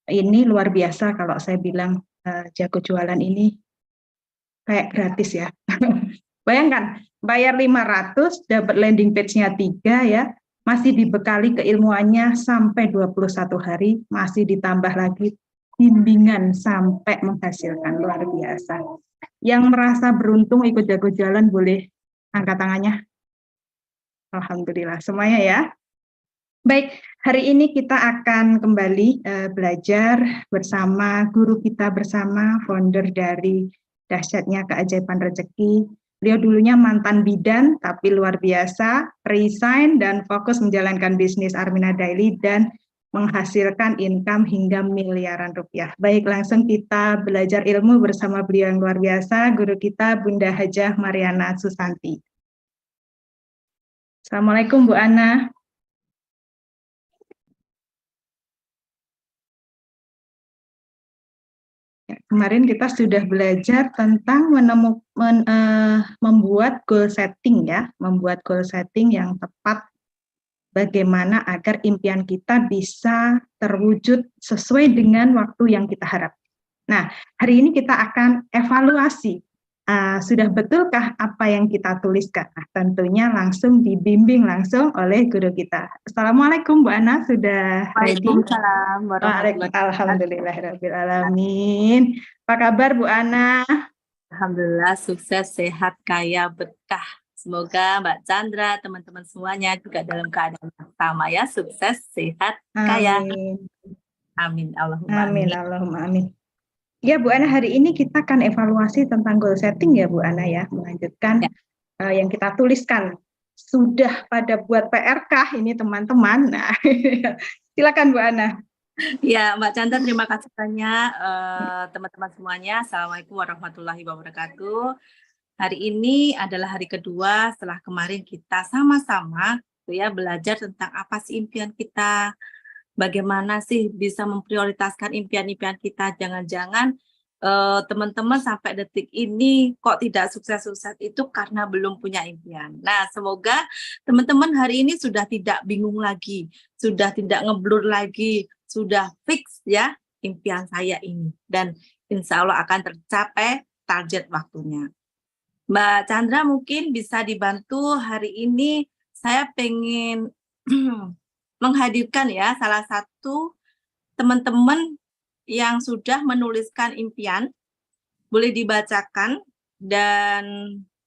Ini luar biasa kalau saya bilang jago jualan ini kayak gratis ya. Bayangkan, bayar 500, dapat landing page-nya 3 ya, masih dibekali keilmuannya sampai 21 hari, masih ditambah lagi bimbingan sampai menghasilkan, luar biasa. Yang merasa beruntung ikut jago jalan boleh angkat tangannya. Alhamdulillah semuanya ya. Baik, hari ini kita akan kembali belajar bersama guru kita bersama, founder dari Dahsyatnya Keajaiban Rezeki. Beliau dulunya mantan bidan, tapi luar biasa, resign dan fokus menjalankan bisnis Armina Daily dan menghasilkan income hingga miliaran rupiah. Baik, langsung kita belajar ilmu bersama beliau yang luar biasa, guru kita Bunda Hajah Mariana Susanti. Assalamualaikum Bu Ana. Kemarin kita sudah belajar tentang membuat goal setting ya, membuat goal setting yang tepat bagaimana agar impian kita bisa terwujud sesuai dengan waktu yang kita harap. Nah, hari ini kita akan evaluasi, sudah betulkah apa yang kita tuliskan? Nah, tentunya langsung dibimbing langsung oleh guru kita. Assalamualaikum Bu Ana, sudah ready? Waalaikumsalam warahmatullahi wabarakatuh. Alhamdulillahirrahmanirrahim. Apa kabar Bu Ana? Alhamdulillah sukses, sehat, kaya, berkah. Semoga Mbak Chandra, teman-teman semuanya juga dalam keadaan yang sama ya, sukses, sehat, kaya. Amin. Amin. Allahumma Amin. amin. Allahumma amin. Ya Bu Ana, hari ini kita akan evaluasi tentang goal setting ya Bu Ana ya, melanjutkan yang kita tuliskan. Sudah pada buat PR kah ini teman-teman? Nah, silakan Bu Ana. Ya, Mbak Chandra, terima kasih banyak teman-teman semuanya. Assalamualaikum warahmatullahi wabarakatuh. Hari ini adalah hari kedua setelah kemarin kita sama-sama ya belajar tentang apa sih impian kita, bagaimana sih bisa memprioritaskan impian-impian kita. Jangan-jangan teman-teman sampai detik ini kok tidak sukses-sukses itu karena belum punya impian. Nah, semoga teman-teman hari ini sudah tidak bingung lagi, sudah tidak ngeblur lagi, sudah fix ya impian saya ini. Dan insya Allah akan tercapai target waktunya. Mbak Chandra mungkin bisa dibantu hari ini, saya pengen menghadirkan ya salah satu teman-teman yang sudah menuliskan impian, boleh dibacakan dan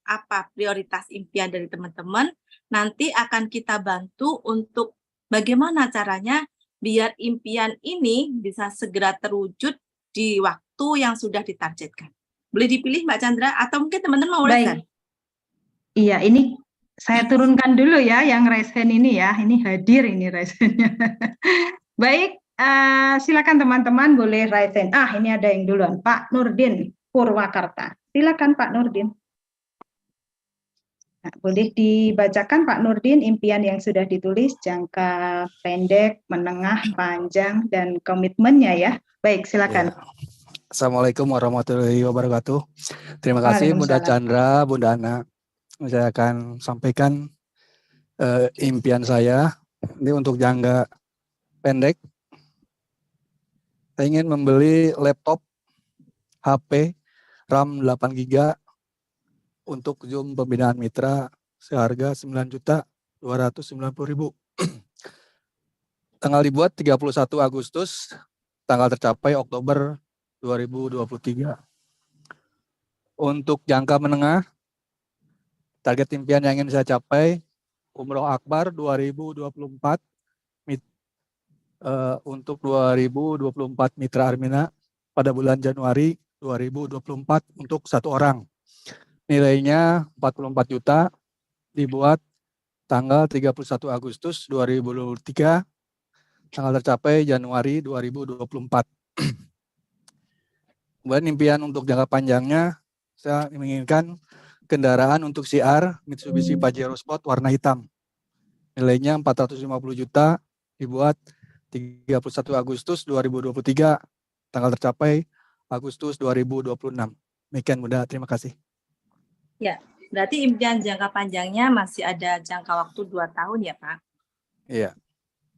apa prioritas impian dari teman-teman, nanti akan kita bantu untuk bagaimana caranya biar impian ini bisa segera terwujud di waktu yang sudah ditargetkan. Boleh dipilih Mbak Chandra atau mungkin teman-teman mau raise hand? Iya, ini saya turunkan dulu ya yang raise hand ini ya. Ini hadir ini raise hand-nya. Baik, silakan teman-teman boleh raise hand. Ini ada yang duluan, Pak Nurdin Purwakarta. Silakan Pak Nurdin. Nah, boleh dibacakan Pak Nurdin impian yang sudah ditulis, jangka pendek, menengah, panjang, dan komitmennya ya. Baik, silakan. Ya. Assalamualaikum warahmatullahi wabarakatuh. Terima kasih Bunda Chandra, Bunda Ana. Saya akan sampaikan impian saya. Ini untuk jangka pendek. Saya ingin membeli laptop, HP, RAM 8 GB untuk Zoom pembinaan mitra seharga 9.290.000. Tanggal dibuat 31 Agustus, tanggal tercapai Oktober 2023. Untuk jangka menengah, target impian yang ingin saya capai, Umroh Akbar 2024, untuk 2024 Mitra Armina pada bulan Januari 2024 untuk satu orang. Nilainya 44 juta, dibuat tanggal 31 Agustus 2023, tanggal tercapai Januari 2024. Kemudian impian untuk jangka panjangnya, saya menginginkan kendaraan untuk CR Mitsubishi Pajero Sport warna hitam. Nilainya 450 juta, dibuat 31 Agustus 2023, tanggal tercapai Agustus 2026. Demikian Bunda, terima kasih. Ya, berarti impian jangka panjangnya masih ada jangka waktu 2 tahun ya Pak? Iya.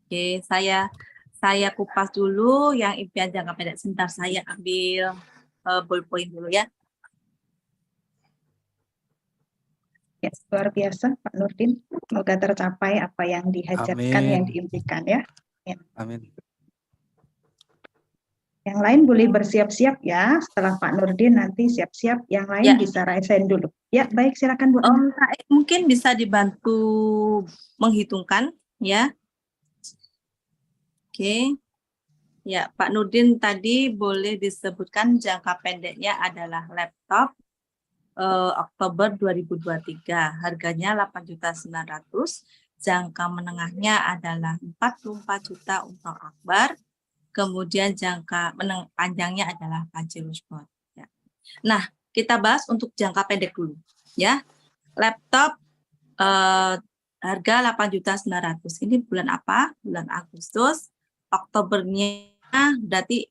Oke, saya Saya kupas dulu yang impian jangka pendek. Sebentar saya ambil ballpoint dulu ya. Ya, luar biasa Pak Nurdin. Semoga tercapai apa yang dihajatkan, yang Amin. diimpikan ya. Amin. Yang lain boleh bersiap-siap ya. Setelah Pak Nurdin nanti siap-siap. Yang lain Ya. bisa raise hand dulu. Ya, baik, silakan Bu. Om Said mungkin bisa dibantu menghitungkan ya. Oke. Ya, Pak Nurdin tadi boleh disebutkan jangka pendeknya adalah laptop Oktober 2023. Harganya 8.900.000. Jangka menengahnya adalah 44 juta untuk Akbar. Kemudian jangka panjangnya adalah Pajero Sport. Ya. Nah, kita bahas untuk jangka pendek dulu ya. Laptop harga 8.900.000. Ini bulan apa? Bulan Agustus. Oktobernya berarti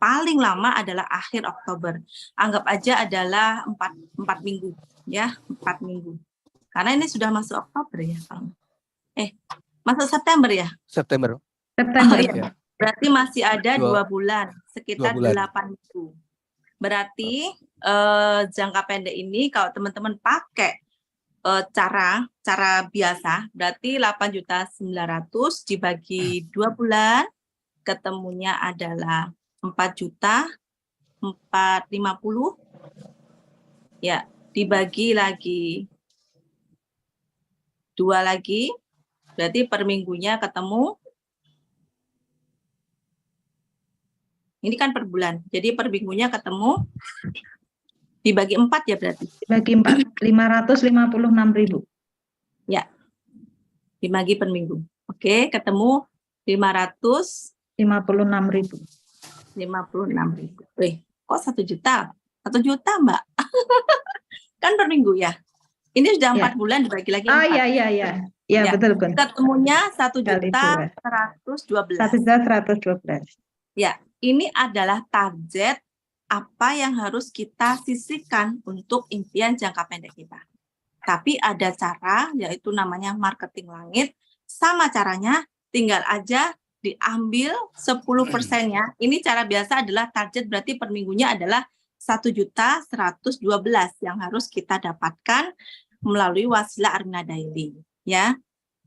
paling lama adalah akhir Oktober. Anggap aja adalah 4 minggu ya, 4 minggu. Karena ini sudah masuk Oktober ya. Masuk September ya? September. September. Ya. Berarti masih ada 2 bulan, sekitar 8 minggu. Berarti jangka pendek ini kalau teman-teman pakai cara biasa, berarti 8.900.000 dibagi 2 bulan, ketemunya adalah 4.450.000. Ya, dibagi lagi 2 lagi, berarti per minggunya ketemu. Ini kan per bulan, jadi per minggunya ketemu dibagi 4 ya berarti. Dibagi 4, 556.000. Ya, dibagi per minggu. Oke, ketemu 556.000. 56.000. Wih, kok 1 juta? 1 juta, Mbak. Kan per minggu ya. Ini sudah 4 bulan dibagi lagi 4. Iya. Ya, betul. Ketemunya 1.112.000. 1.112.000. Ya, ini adalah target apa yang harus kita sisihkan untuk impian jangka pendek kita. Tapi ada cara, yaitu namanya marketing langit. Sama caranya, tinggal aja diambil 10%-nya. Ini cara biasa adalah target, berarti per minggunya adalah 1.112.000 yang harus kita dapatkan melalui wasilah Arina Daily. Ya,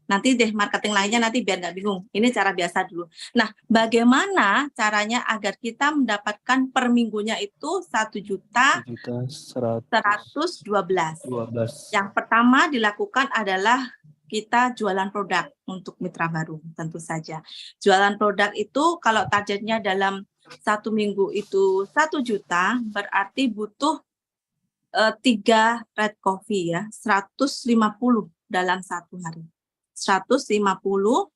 nanti deh marketing lainnya nanti biar nggak bingung. Ini cara biasa dulu. Nah, bagaimana caranya agar kita mendapatkan per minggunya itu 1.112.000. Yang pertama dilakukan adalah kita jualan produk untuk mitra baru, tentu saja. Jualan produk itu kalau targetnya dalam 1 minggu itu 1 juta, berarti butuh 3 red coffee ya, 150 dalam 1 hari. 150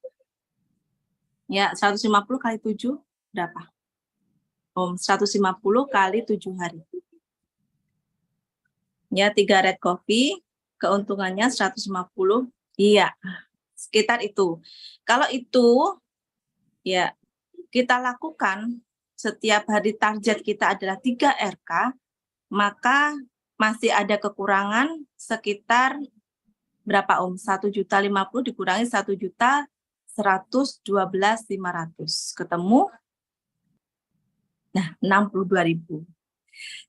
ya, 150 kali 7 berapa? 150 kali 7 hari. Ya, 3 red coffee, keuntungannya 150. Iya, sekitar itu. Kalau itu ya kita lakukan setiap hari, target kita adalah 3 RK, maka masih ada kekurangan sekitar berapa 1.050.000 dikurangi 1.112.500 ketemu nah 62.000.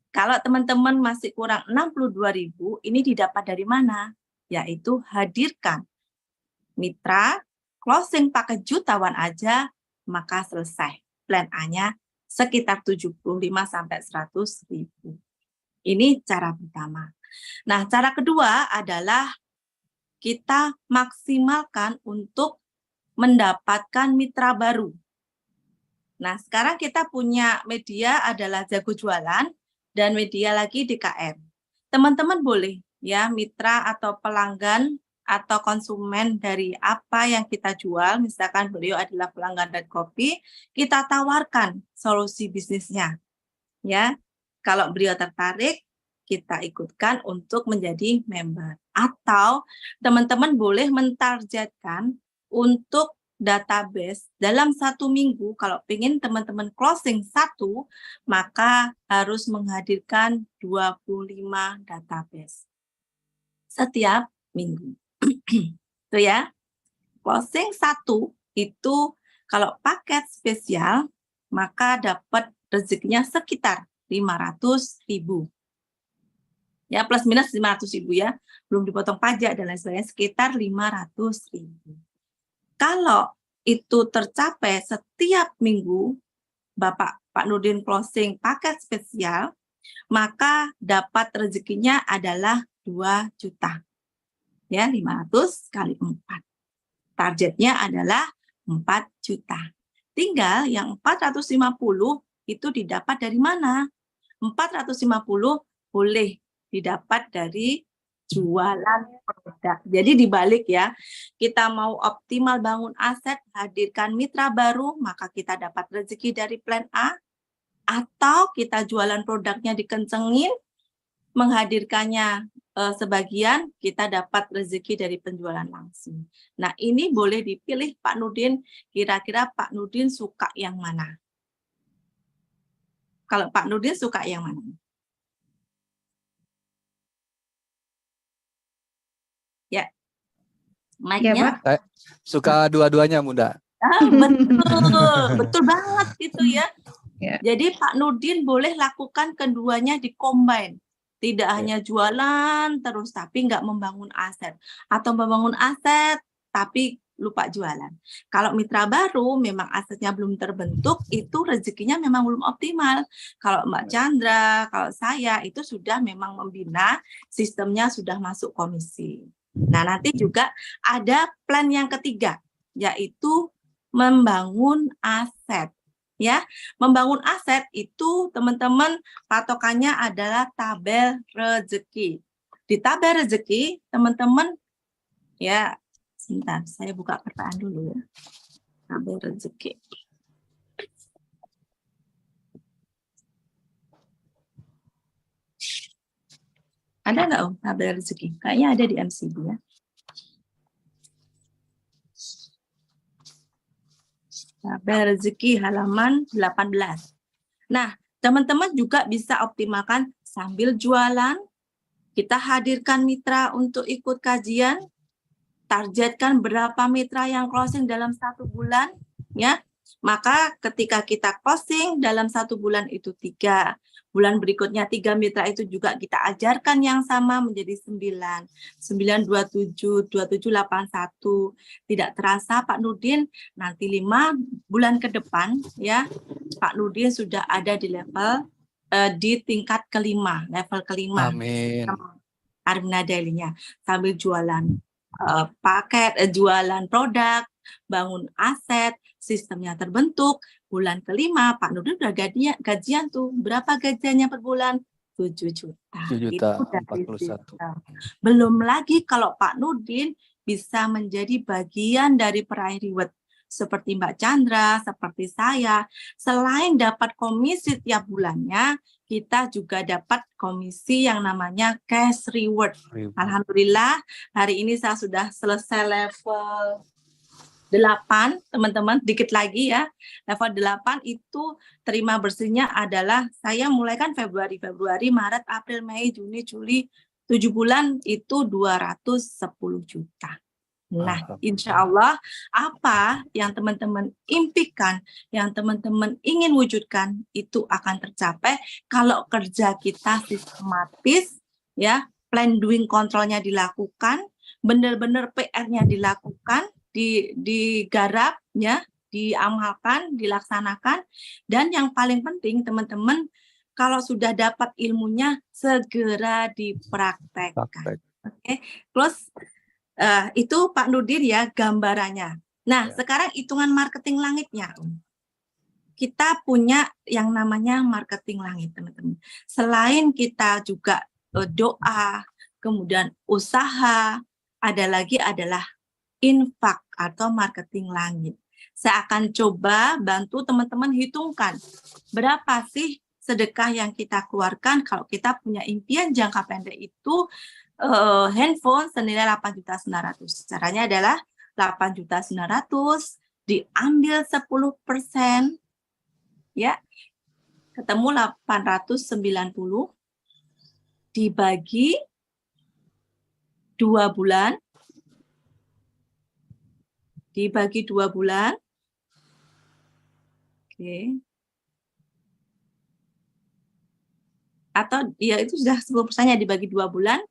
Kalau teman-teman masih kurang 62.000, ini didapat dari mana? Yaitu hadirkan mitra closing pakai jutawan aja, maka selesai. Plan A-nya sekitar 75 sampai 100.000. Ini cara pertama. Nah, cara kedua adalah kita maksimalkan untuk mendapatkan mitra baru. Nah, sekarang kita punya media adalah Jago Jualan dan media lagi DKM. Teman-teman boleh ya mitra atau pelanggan atau konsumen dari apa yang kita jual, misalkan beliau adalah pelanggan Red Coffee, kita tawarkan solusi bisnisnya. Ya, kalau beliau tertarik, kita ikutkan untuk menjadi member. Atau teman-teman boleh mentargetkan untuk database dalam 1 minggu. Kalau ingin teman-teman closing 1, maka harus menghadirkan 25 database setiap minggu. Itu ya. Closing 1 itu Kalau paket spesial, maka dapat rezekinya sekitar 500.000. Ya, plus minus 500.000 ya. Belum dipotong pajak dan lain sebagainya, sekitar 500.000. Kalau itu tercapai setiap minggu, Pak Nurdin closing paket spesial, maka dapat rezekinya adalah 2 juta. Ya, 500 kali 4. Targetnya adalah 4 juta. Tinggal yang 450 itu didapat dari mana? 450 boleh didapat dari jualan produk. Jadi dibalik ya, kita mau optimal bangun aset, hadirkan mitra baru, maka kita dapat rezeki dari plan A, atau kita jualan produknya dikencengin, menghadirkannya sebagian, kita dapat rezeki dari penjualan langsung. Nah, ini boleh dipilih Pak Nurdin, kira-kira Pak Nurdin suka yang mana? Kalau Pak Nurdin suka yang mana? Ya, mic-nya. Pak. Suka dua-duanya, Bunda. Betul banget itu ya. Ya. Jadi Pak Nurdin boleh lakukan keduanya di-combine. Tidak hanya jualan terus tapi nggak membangun aset. Atau membangun aset tapi lupa jualan. Kalau mitra baru memang asetnya belum terbentuk, itu rezekinya memang belum optimal. Kalau Mbak Chandra, kalau saya itu sudah memang membina, sistemnya sudah masuk komisi. Nah, nanti juga ada plan yang ketiga, yaitu membangun aset. Ya, membangun aset itu teman-teman patokannya adalah tabel rezeki. Di tabel rezeki, teman-teman ya, sebentar, saya buka pertanyaan dulu ya. Tabel rezeki. Ada nggak Om tabel rezeki? Kayaknya ada di MCB ya. Tabel rezeki halaman 18. Nah, teman-teman juga bisa optimalkan sambil jualan. Kita hadirkan mitra untuk ikut kajian. Targetkan berapa mitra yang closing dalam 1 bulan. Ya, maka ketika kita closing dalam 1 bulan itu 3. Bulan berikutnya 3 mitra itu juga kita ajarkan yang sama menjadi 9. 9, 27, 27, 81. Tidak terasa Pak Nurdin, nanti 5 bulan ke depan ya, Pak Nurdin sudah ada di level di tingkat kelima, level kelima. Amin. Armina Daily-nya sambil jualan paket, jualan produk, bangun aset, sistemnya terbentuk. Bulan kelima Pak Nurdin udah gajian tuh. Berapa gajiannya per bulan? 7 juta. 7 juta, Itu dari 41. sistem. Belum lagi kalau Pak Nurdin bisa menjadi bagian dari peraih reward. Seperti Mbak Chandra, seperti saya. Selain dapat komisi tiap bulannya, kita juga dapat komisi yang namanya cash reward. Alhamdulillah, hari ini saya sudah selesai level 8, teman-teman, dikit lagi ya. Level 8 itu terima bersihnya adalah saya mulai kan Februari, Maret, April, Mei, Juni, Juli, 7 bulan itu 210 juta. Nah, insya Allah apa yang teman-teman impikan, yang teman-teman ingin wujudkan itu akan tercapai kalau kerja kita sistematis, ya, plan doing controlnya dilakukan, benar-benar PR-nya dilakukan, digarap, ya, diamalkan, dilaksanakan, dan yang paling penting teman-teman kalau sudah dapat ilmunya segera dipraktekkan. Oke, plus itu Pak Nurdin ya gambarannya. Nah, sekarang hitungan marketing langitnya. Kita punya yang namanya marketing langit, teman-teman. Selain kita juga doa, kemudian usaha, ada lagi adalah infak atau marketing langit. Saya akan coba bantu teman-teman hitungkan berapa sih sedekah yang kita keluarkan kalau kita punya impian jangka pendek itu handphone senilai 8.900.000. Caranya adalah 8.900.000 diambil 10%, ya, ketemu 890 dibagi 2 bulan, Oke. Atau ya itu sudah 10%-nya dibagi 2 bulan,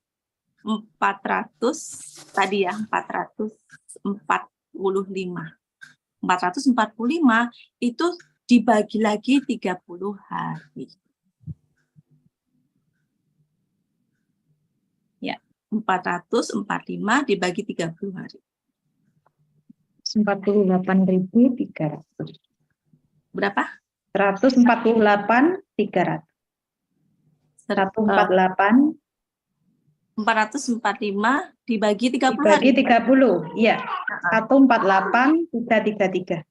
400 tadi ya, 445. 445 itu dibagi lagi 30 hari. Ya, 445 dibagi 30 hari. 48.300. Berapa? 148.300. 148 445 dibagi 30 dibagi hari. 30. Iya. 148.333.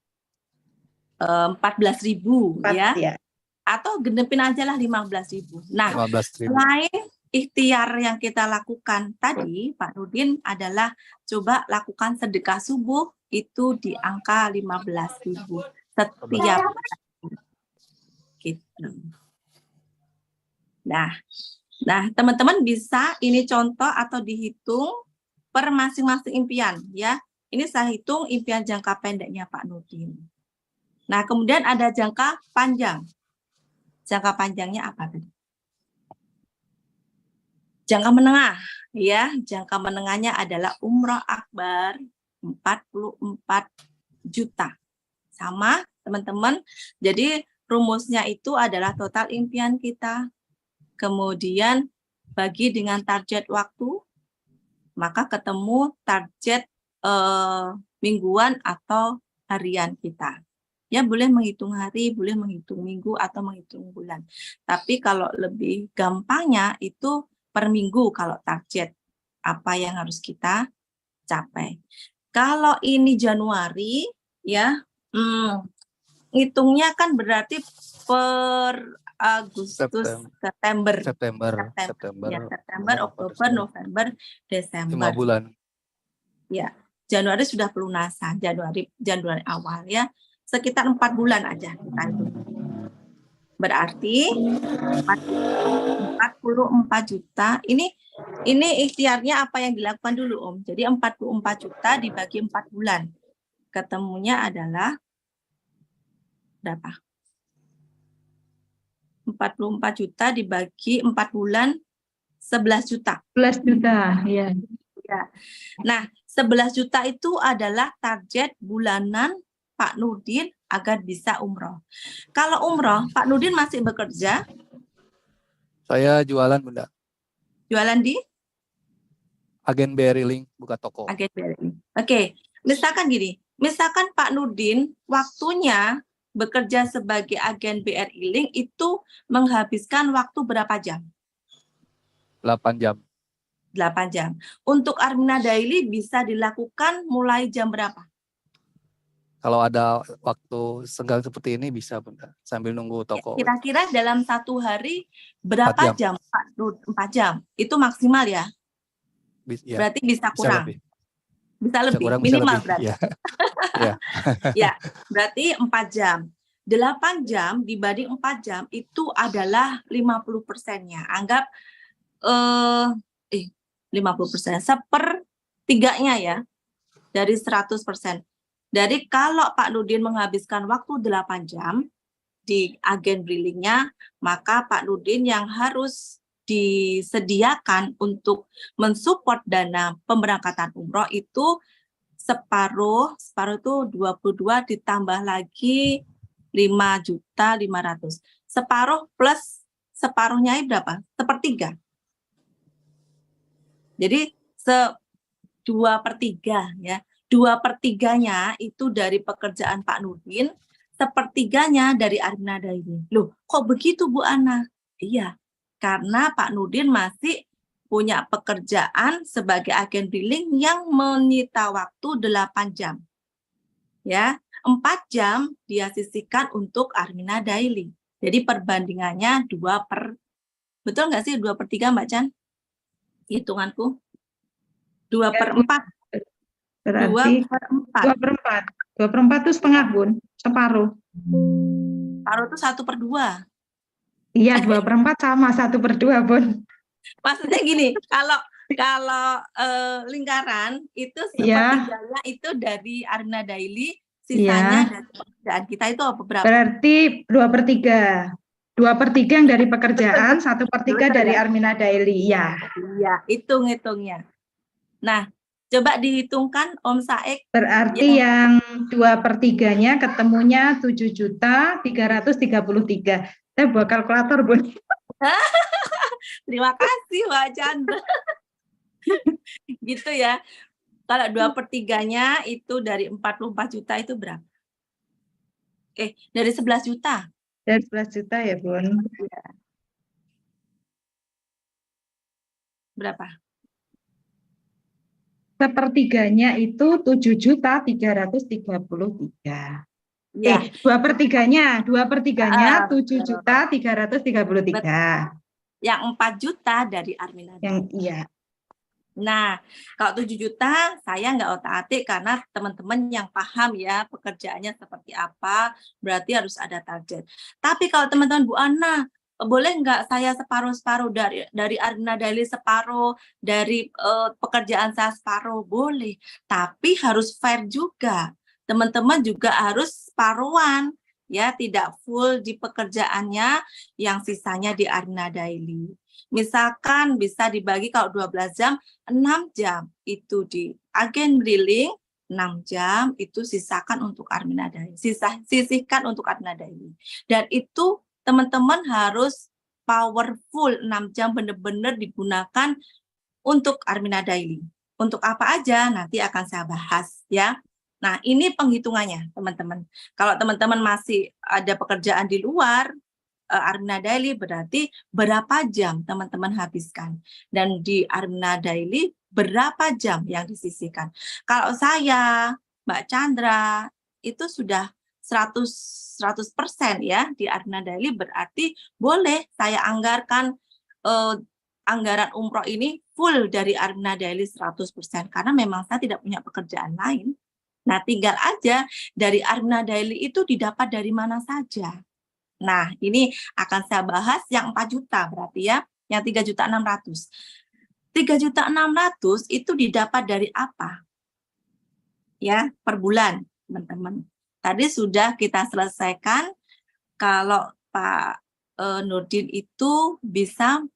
14.000 ya. Ya. Atau genepin aja lah 15.000. Nah, 15.000. selain ikhtiar yang kita lakukan tadi, Pak Nurdin, adalah coba lakukan sedekah subuh itu di angka 15.000 setiap hari. Gitu. Nah, teman-teman bisa ini contoh atau dihitung per masing-masing impian ya. Ini saya hitung impian jangka pendeknya Pak Nurdin. Nah, kemudian ada jangka panjang. Jangka panjangnya apa tadi? Jangka menengah, ya. Jangka menengahnya adalah umroh akbar 44 juta. Sama, teman-teman. Jadi rumusnya itu adalah total impian kita. Kemudian bagi dengan target waktu, maka ketemu target mingguan atau harian kita. Ya, boleh menghitung hari, boleh menghitung minggu, atau menghitung bulan. Tapi kalau lebih gampangnya itu per minggu kalau target apa yang harus kita capai. Kalau ini Januari, ya, hitungnya kan berarti per Agustus, September, Oktober, November, Desember. 5 bulan. Ya, Januari sudah pelunasan, Januari awal ya. Sekitar 4 bulan aja kita itu. Berarti 44 juta. Ini ikhtiarnya apa yang dilakukan dulu, Om. Jadi 44 juta dibagi 4 bulan. Ketemunya adalah berapa? 44 juta dibagi 4 bulan 11 juta. 11 juta, ya. Nah, 11 juta itu adalah target bulanan Pak Nurdin agar bisa umroh. Kalau umroh, Pak Nurdin masih bekerja? Saya jualan, Bunda. Jualan di? Agen BRI Link, buka toko. Agen BRI. Oke, misalkan gini, misalkan Pak Nurdin waktunya bekerja sebagai agen BRI Link itu menghabiskan waktu berapa jam? 8 jam. 8 jam. Untuk Armina Daily bisa dilakukan mulai jam berapa? Kalau ada waktu senggang seperti ini bisa, Bunda, sambil nunggu toko. Kira-kira dalam 1 hari berapa 4 jam? 4 jam. Itu maksimal ya? Ya. Berarti bisa kurang. Bisa lebih, kurang, minimal bisa berarti. Ya. Ya. Ya, berarti 4 jam. 8 jam dibanding 4 jam itu adalah 50%-nya. Anggap 50%, 1/3-nya ya, dari 100%. Dari kalau Pak Nurdin menghabiskan waktu 8 jam di agen BRI-nya, maka Pak Nurdin yang harus disediakan untuk mensupport dana pemberangkatan umroh itu separuh itu 22 ditambah lagi 5.500.000. Separuh plus separuhnya berapa? 1/3. Jadi 2/3 ya. 2/3-nya itu dari pekerjaan Pak Nurdin, 1/3-nya dari Armina Daily. Loh, kok begitu Bu Ana? Iya, karena Pak Nurdin masih punya pekerjaan sebagai agen billing yang menyita waktu 8 jam. Ya, 4 jam dia sisihkan untuk Armina Daily. Jadi perbandingannya 2/, betul nggak sih 2/3 Mbak Chan? Hitunganku. 2/4. Berarti 2/4. 2/4 itu setengah, Bun. Separuh. Separuh itu 1/2. Iya, 2/4 sama 1/2, Bun. Maksudnya gini, kalau lingkaran itu 1/3-nya itu dari Armina Daily, sisanya Iya. dari pekerjaan kita itu berapa? Berarti 2/3. 2/3 yang dari pekerjaan, 1/3 Betul dari ya? Armina Daily. Ya. Iya, hitung-hitungnya. Nah, coba dihitungkan Om Saek. Berarti yang 2/3-nya ketemunya 7.333.000. Saya buat kalkulator, Bun. Terima kasih Mbak Chandra. Gitu ya. Kalau 2/3-nya itu dari 44 juta itu berapa? Dari 11 juta. Dari 11 juta ya, Bun. Berapa? Sepertiganya itu 7.333. Ya. 2/3-nya 2/3-nya betul. 7.333. Yang 4 juta dari Armina. Yang iya. Nah, kalau 7 juta saya nggak otak-atik karena teman-teman yang paham ya pekerjaannya seperti apa, berarti harus ada target. Tapi kalau teman-teman Bu Ana, boleh nggak saya separuh-separuh dari Armina Daily separuh, dari pekerjaan saya separuh? Boleh, tapi harus fair juga. Teman-teman juga harus separuhan, ya tidak full di pekerjaannya, yang sisanya di Armina Daily. Misalkan bisa dibagi kalau 12 jam, 6 jam itu di agen briling, 6 jam itu sisakan untuk Armina Daily. Sisihkan untuk Armina Daily. Dan itu teman-teman harus powerful 6 jam benar-benar digunakan untuk Armina Daily. Untuk apa aja nanti akan saya bahas ya. Nah, ini penghitungannya teman-teman. Kalau teman-teman masih ada pekerjaan di luar Armina Daily, berarti berapa jam teman-teman habiskan. Dan di Armina Daily berapa jam yang disisihkan. Kalau saya, Mbak Chandra, itu sudah 100% ya di Armina Daily, berarti boleh saya anggarkan anggaran umroh ini full dari Armina Daily 100%. Karena memang saya tidak punya pekerjaan lain. Nah, tinggal aja dari Armina Daily itu didapat dari mana saja. Nah, ini akan saya bahas yang 4 juta berarti ya, yang 3.600.000. 3.600.000 itu didapat dari apa? Ya, per bulan, teman-teman. Tadi sudah kita selesaikan kalau Pak Nurdin itu bisa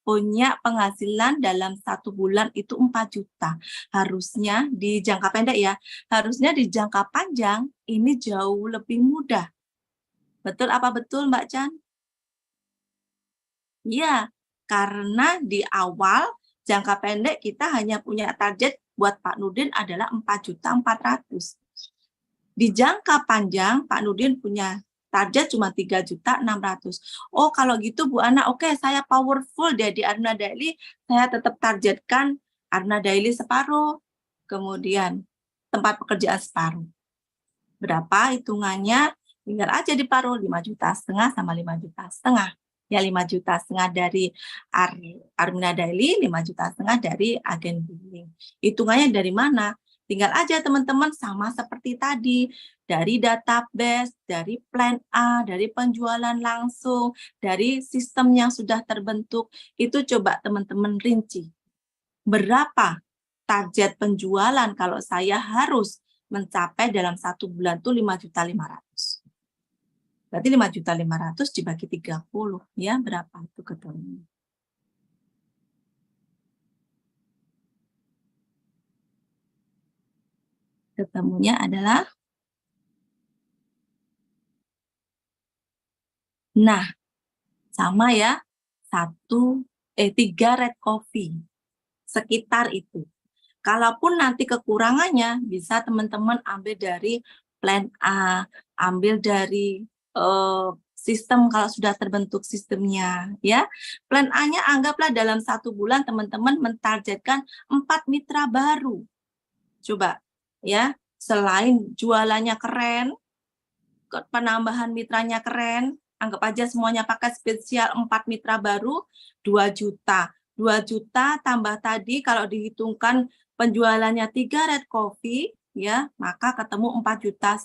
punya penghasilan dalam 1 bulan itu 4 juta. Harusnya di jangka pendek ya, harusnya di jangka panjang ini jauh lebih mudah. Betul apa betul Mbak Chan? Iya, karena di awal jangka pendek kita hanya punya target buat Pak Nurdin adalah 4.400.000. Di jangka panjang Pak Nurdin punya target cuma 3.600.000. Oh, kalau gitu Bu Ana, oke, saya powerful deh di Armina Daily, saya tetap targetkan Armina Daily separuh, kemudian tempat pekerjaan separuh. Berapa hitungannya? Tinggal aja diparuh 5,5 juta sama 5,5 juta. Ya 5,5 juta dari Armina Daily, 5,5 juta dari agen briling. Hitungannya dari mana? Tinggal aja teman-teman sama seperti tadi. Dari database, dari plan A, dari penjualan langsung, dari sistem yang sudah terbentuk. Itu coba teman-teman rinci. Berapa target penjualan kalau saya harus mencapai dalam 1 bulan itu 5.500.000. Berarti 5.500.000 dibagi 30 ya, berapa itu ketemunya? Ketemunya adalah, nah sama ya, 3 red coffee sekitar itu. Kalaupun nanti kekurangannya bisa teman-teman ambil dari plan A, ambil dari sistem kalau sudah terbentuk sistemnya ya. Plan A-nya anggaplah dalam 1 bulan teman-teman mentargetkan 4 mitra baru. Coba ya, selain jualannya keren, penambahan mitranya keren, anggap aja semuanya pakai spesial 4 mitra baru, 2 juta. 2 juta tambah tadi kalau dihitungkan penjualannya 3 red coffee ya, maka ketemu 4,5 juta.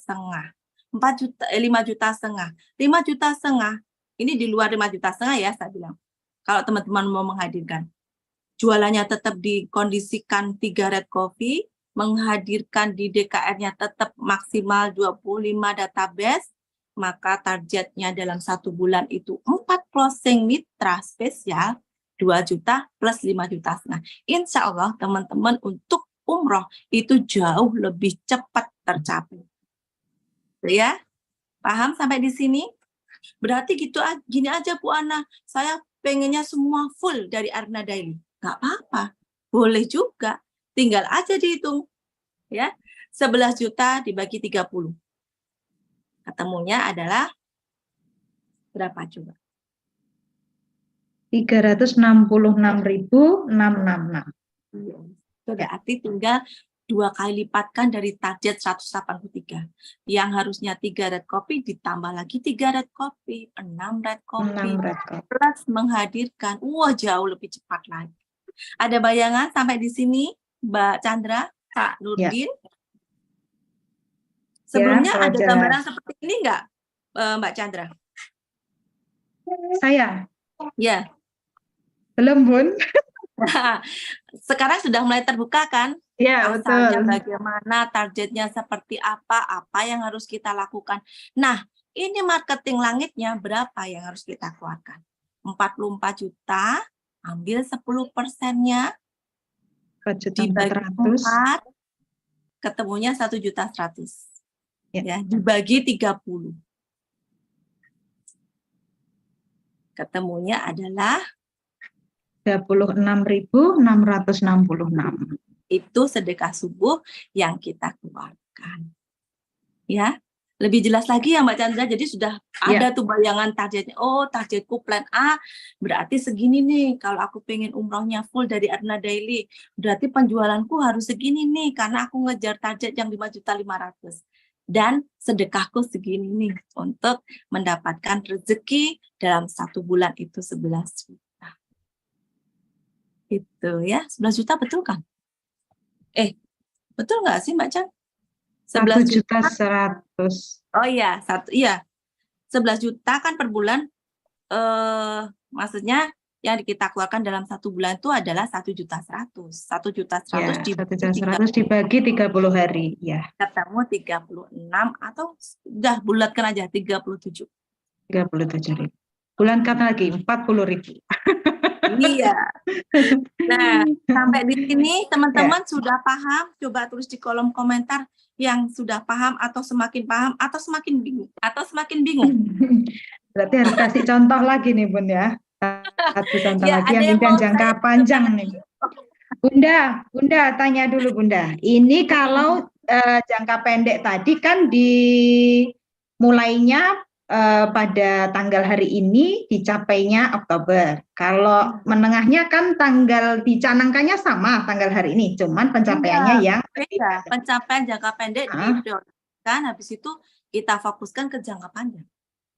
5,5 juta. 5,5 juta ini di luar 5,5 juta ya saya bilang. Kalau teman-teman mau menghadirkan jualannya tetap dikondisikan 3 red coffee, menghadirkan di DKR-nya tetap maksimal 25 database, maka targetnya dalam 1 bulan itu 4 closing mitra spesial, 2 juta plus 5 juta. Nah, insya Allah teman-teman untuk umroh itu jauh lebih cepat tercapai. Ya, paham sampai di sini? Berarti gini aja Bu Ana, saya pengennya semua full dari Arna Daily. Nggak apa-apa, boleh juga. Tinggal aja dihitung. Ya, 11 juta dibagi 30. Ketemunya adalah berapa coba? 366.666. Itu berarti tinggal 2 kali lipatkan dari target 183. Yang harusnya 3 red copy ditambah lagi 3 red copy, 6 red copy. 6 red copy. Plus menghadirkan, jauh lebih cepat lagi. Ada bayangan sampai di sini, Mbak Chandra, Pak Nurdin? Sebelumnya Ya, ada gambaran seperti ini enggak, Mbak Chandra? Saya? Ya. Belum, Bun. Sekarang sudah mulai terbuka kan? Ya, asalnya betul. Bagaimana, targetnya seperti apa yang harus kita lakukan. Nah, ini marketing langitnya berapa yang harus kita keluarkan? 44 juta, ambil 10%-nya, dibagi 4, ketemunya 1.100.000. Ya, dibagi 30. Ketemunya adalah 36.666. Itu sedekah subuh yang kita keluarkan. Ya, lebih jelas lagi ya Mbak Chandra. Jadi sudah ada tuh bayangan targetnya. Oh, targetku plan A berarti segini nih. Kalau aku pengen umrohnya full dari Arna Daily, berarti penjualanku harus segini nih karena aku ngejar target yang 5.500.000. Dan sedekahku segini nih untuk mendapatkan rezeki dalam 1 bulan itu 11 juta. Itu ya, 11 juta betul kan? Betul nggak sih Mbak Chan? 1.100.000. Oh iya, 11 juta kan per bulan. Maksudnya yang kita keluarkan dalam 1 bulan itu adalah 1.100.000. 1.100.000 dibagi 30 hari. Ya. Ketemu 36 atau udah bulatkan aja 37. 37.000. Bulankan lagi 40.000. Iya. Nah, sampai di sini teman-teman sudah paham? Coba tulis di kolom komentar yang sudah paham atau semakin paham atau semakin bingung Berarti harus kasih contoh lagi nih Bun ya. Satu contoh lagi yang impian jangka panjang nih. Bunda tanya dulu Bunda. Ini kalau jangka pendek tadi kan dimulainya pada tanggal hari ini, dicapainya Oktober. Kalau menengahnya kan tanggal dicanangkannya sama tanggal hari ini, cuman pencapaiannya yang beda. Pencapaian jangka pendek diprioritaskan, habis itu kita fokuskan ke jangka panjang.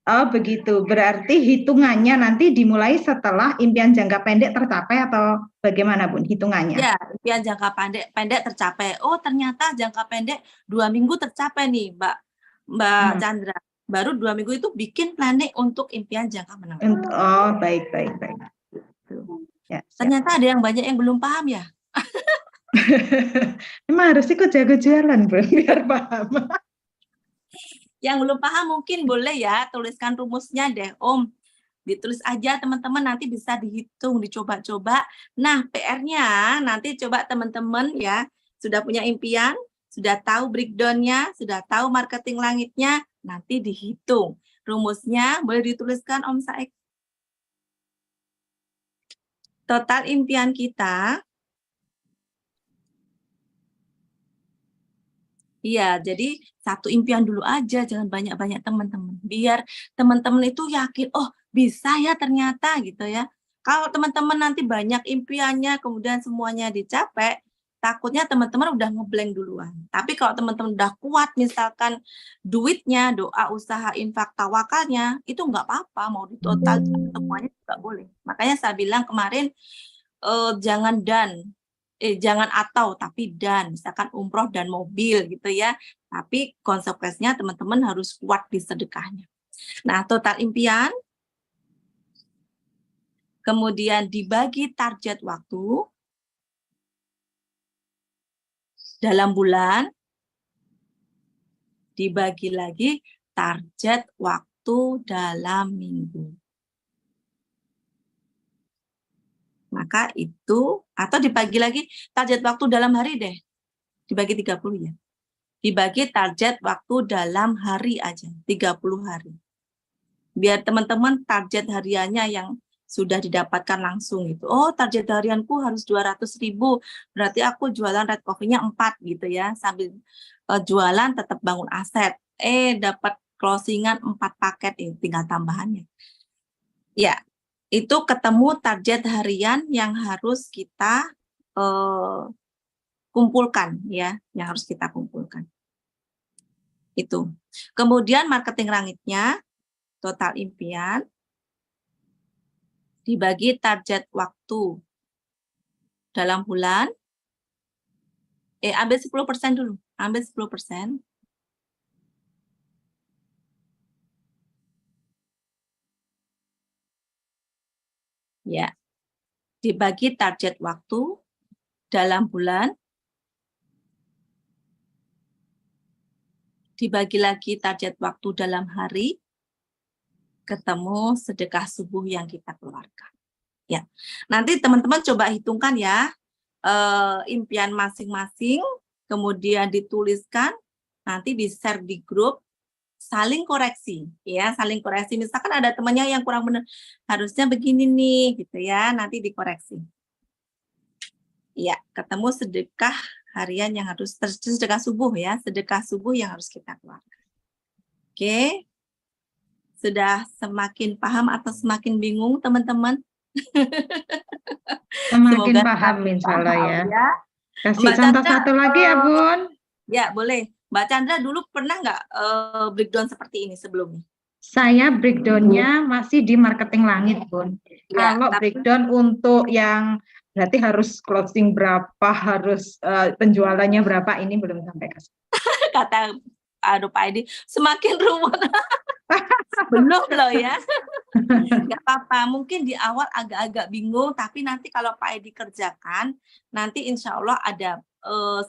Oh begitu, berarti hitungannya nanti dimulai setelah impian jangka pendek tercapai atau bagaimana Bun hitungannya? Ya, impian jangka pendek tercapai. Oh ternyata jangka pendek 2 minggu tercapai nih Mbak Chandra. Baru 2 minggu itu bikin planning untuk impian jangka menengah. Oh baik. Ya, ternyata ada yang banyak yang belum paham ya. Emang harus ikut jago jualan Bun biar paham. Yang belum paham mungkin boleh ya tuliskan rumusnya deh Om. Ditulis aja teman-teman, nanti bisa dihitung, dicoba-coba. Nah PR-nya nanti coba teman-teman ya, sudah punya impian, sudah tahu breakdown-nya, sudah tahu marketing langitnya, nanti dihitung. Rumusnya boleh dituliskan Om Saek. Total impian kita. Iya, jadi satu impian dulu aja, jangan banyak-banyak teman-teman. Biar teman-teman itu yakin, oh bisa ya ternyata gitu ya. Kalau teman-teman nanti banyak impiannya, kemudian semuanya dicapai, takutnya teman-teman udah ngeblank duluan. Tapi kalau teman-teman udah kuat, misalkan duitnya, doa, usaha, infak, tawakalnya, itu nggak apa-apa, mau ditotal semuanya juga boleh. Makanya saya bilang kemarin, jangan atau tapi dan, misalkan umroh dan mobil gitu ya. Tapi konsekuensinya teman-teman harus kuat di sedekahnya. Nah, total impian kemudian dibagi target waktu. dalam bulan dibagi lagi target waktu dalam minggu. Maka itu, atau dibagi lagi target waktu dalam hari deh. Dibagi 30 ya. Dibagi target waktu dalam hari aja, 30 hari. Biar teman-teman target hariannya yang sudah didapatkan langsung gitu. Oh, target harianku harus 200.000, berarti aku jualan red coffee-nya 4 gitu ya. Sambil jualan tetap bangun aset. Dapat closingan 4 paket, tinggal tambahannya. Ya, itu ketemu target harian yang harus kita kumpulkan ya, yang harus kita kumpulkan. Itu. Kemudian marketing langitnya, total impian, dibagi target waktu dalam bulan, ambil 10% dulu, ambil 10%. Ya, dibagi target waktu dalam bulan, dibagi lagi target waktu dalam hari, ketemu sedekah subuh yang kita keluarkan. Ya, nanti teman-teman coba hitungkan ya, impian masing-masing, kemudian dituliskan, nanti di-share di grup, saling koreksi, ya, saling koreksi. Misalkan ada temannya yang kurang benar, harusnya begini nih, gitu ya, nanti dikoreksi. Ya, ketemu sedekah harian yang harus, sedekah subuh ya, sedekah subuh yang harus kita keluarkan. Oke. Sudah semakin paham atau semakin bingung teman-teman? Semakin paham insya Allah ya. Kasih Mbak contoh Chandra, satu lagi ya Bun. Ya boleh. Mbak Chandra dulu pernah nggak breakdown seperti ini sebelumnya? Saya breakdown-nya masih di marketing langit Bun. Ya, Kalau tapi breakdown untuk yang berarti harus closing berapa, harus penjualannya berapa, ini belum sampai ke sana. kata aduh Pak Edi, semakin rumit. Belum loh ya. Nggak apa-apa, mungkin di awal agak-agak bingung, tapi nanti kalau Pak Edi kerjakan, nanti insya Allah ada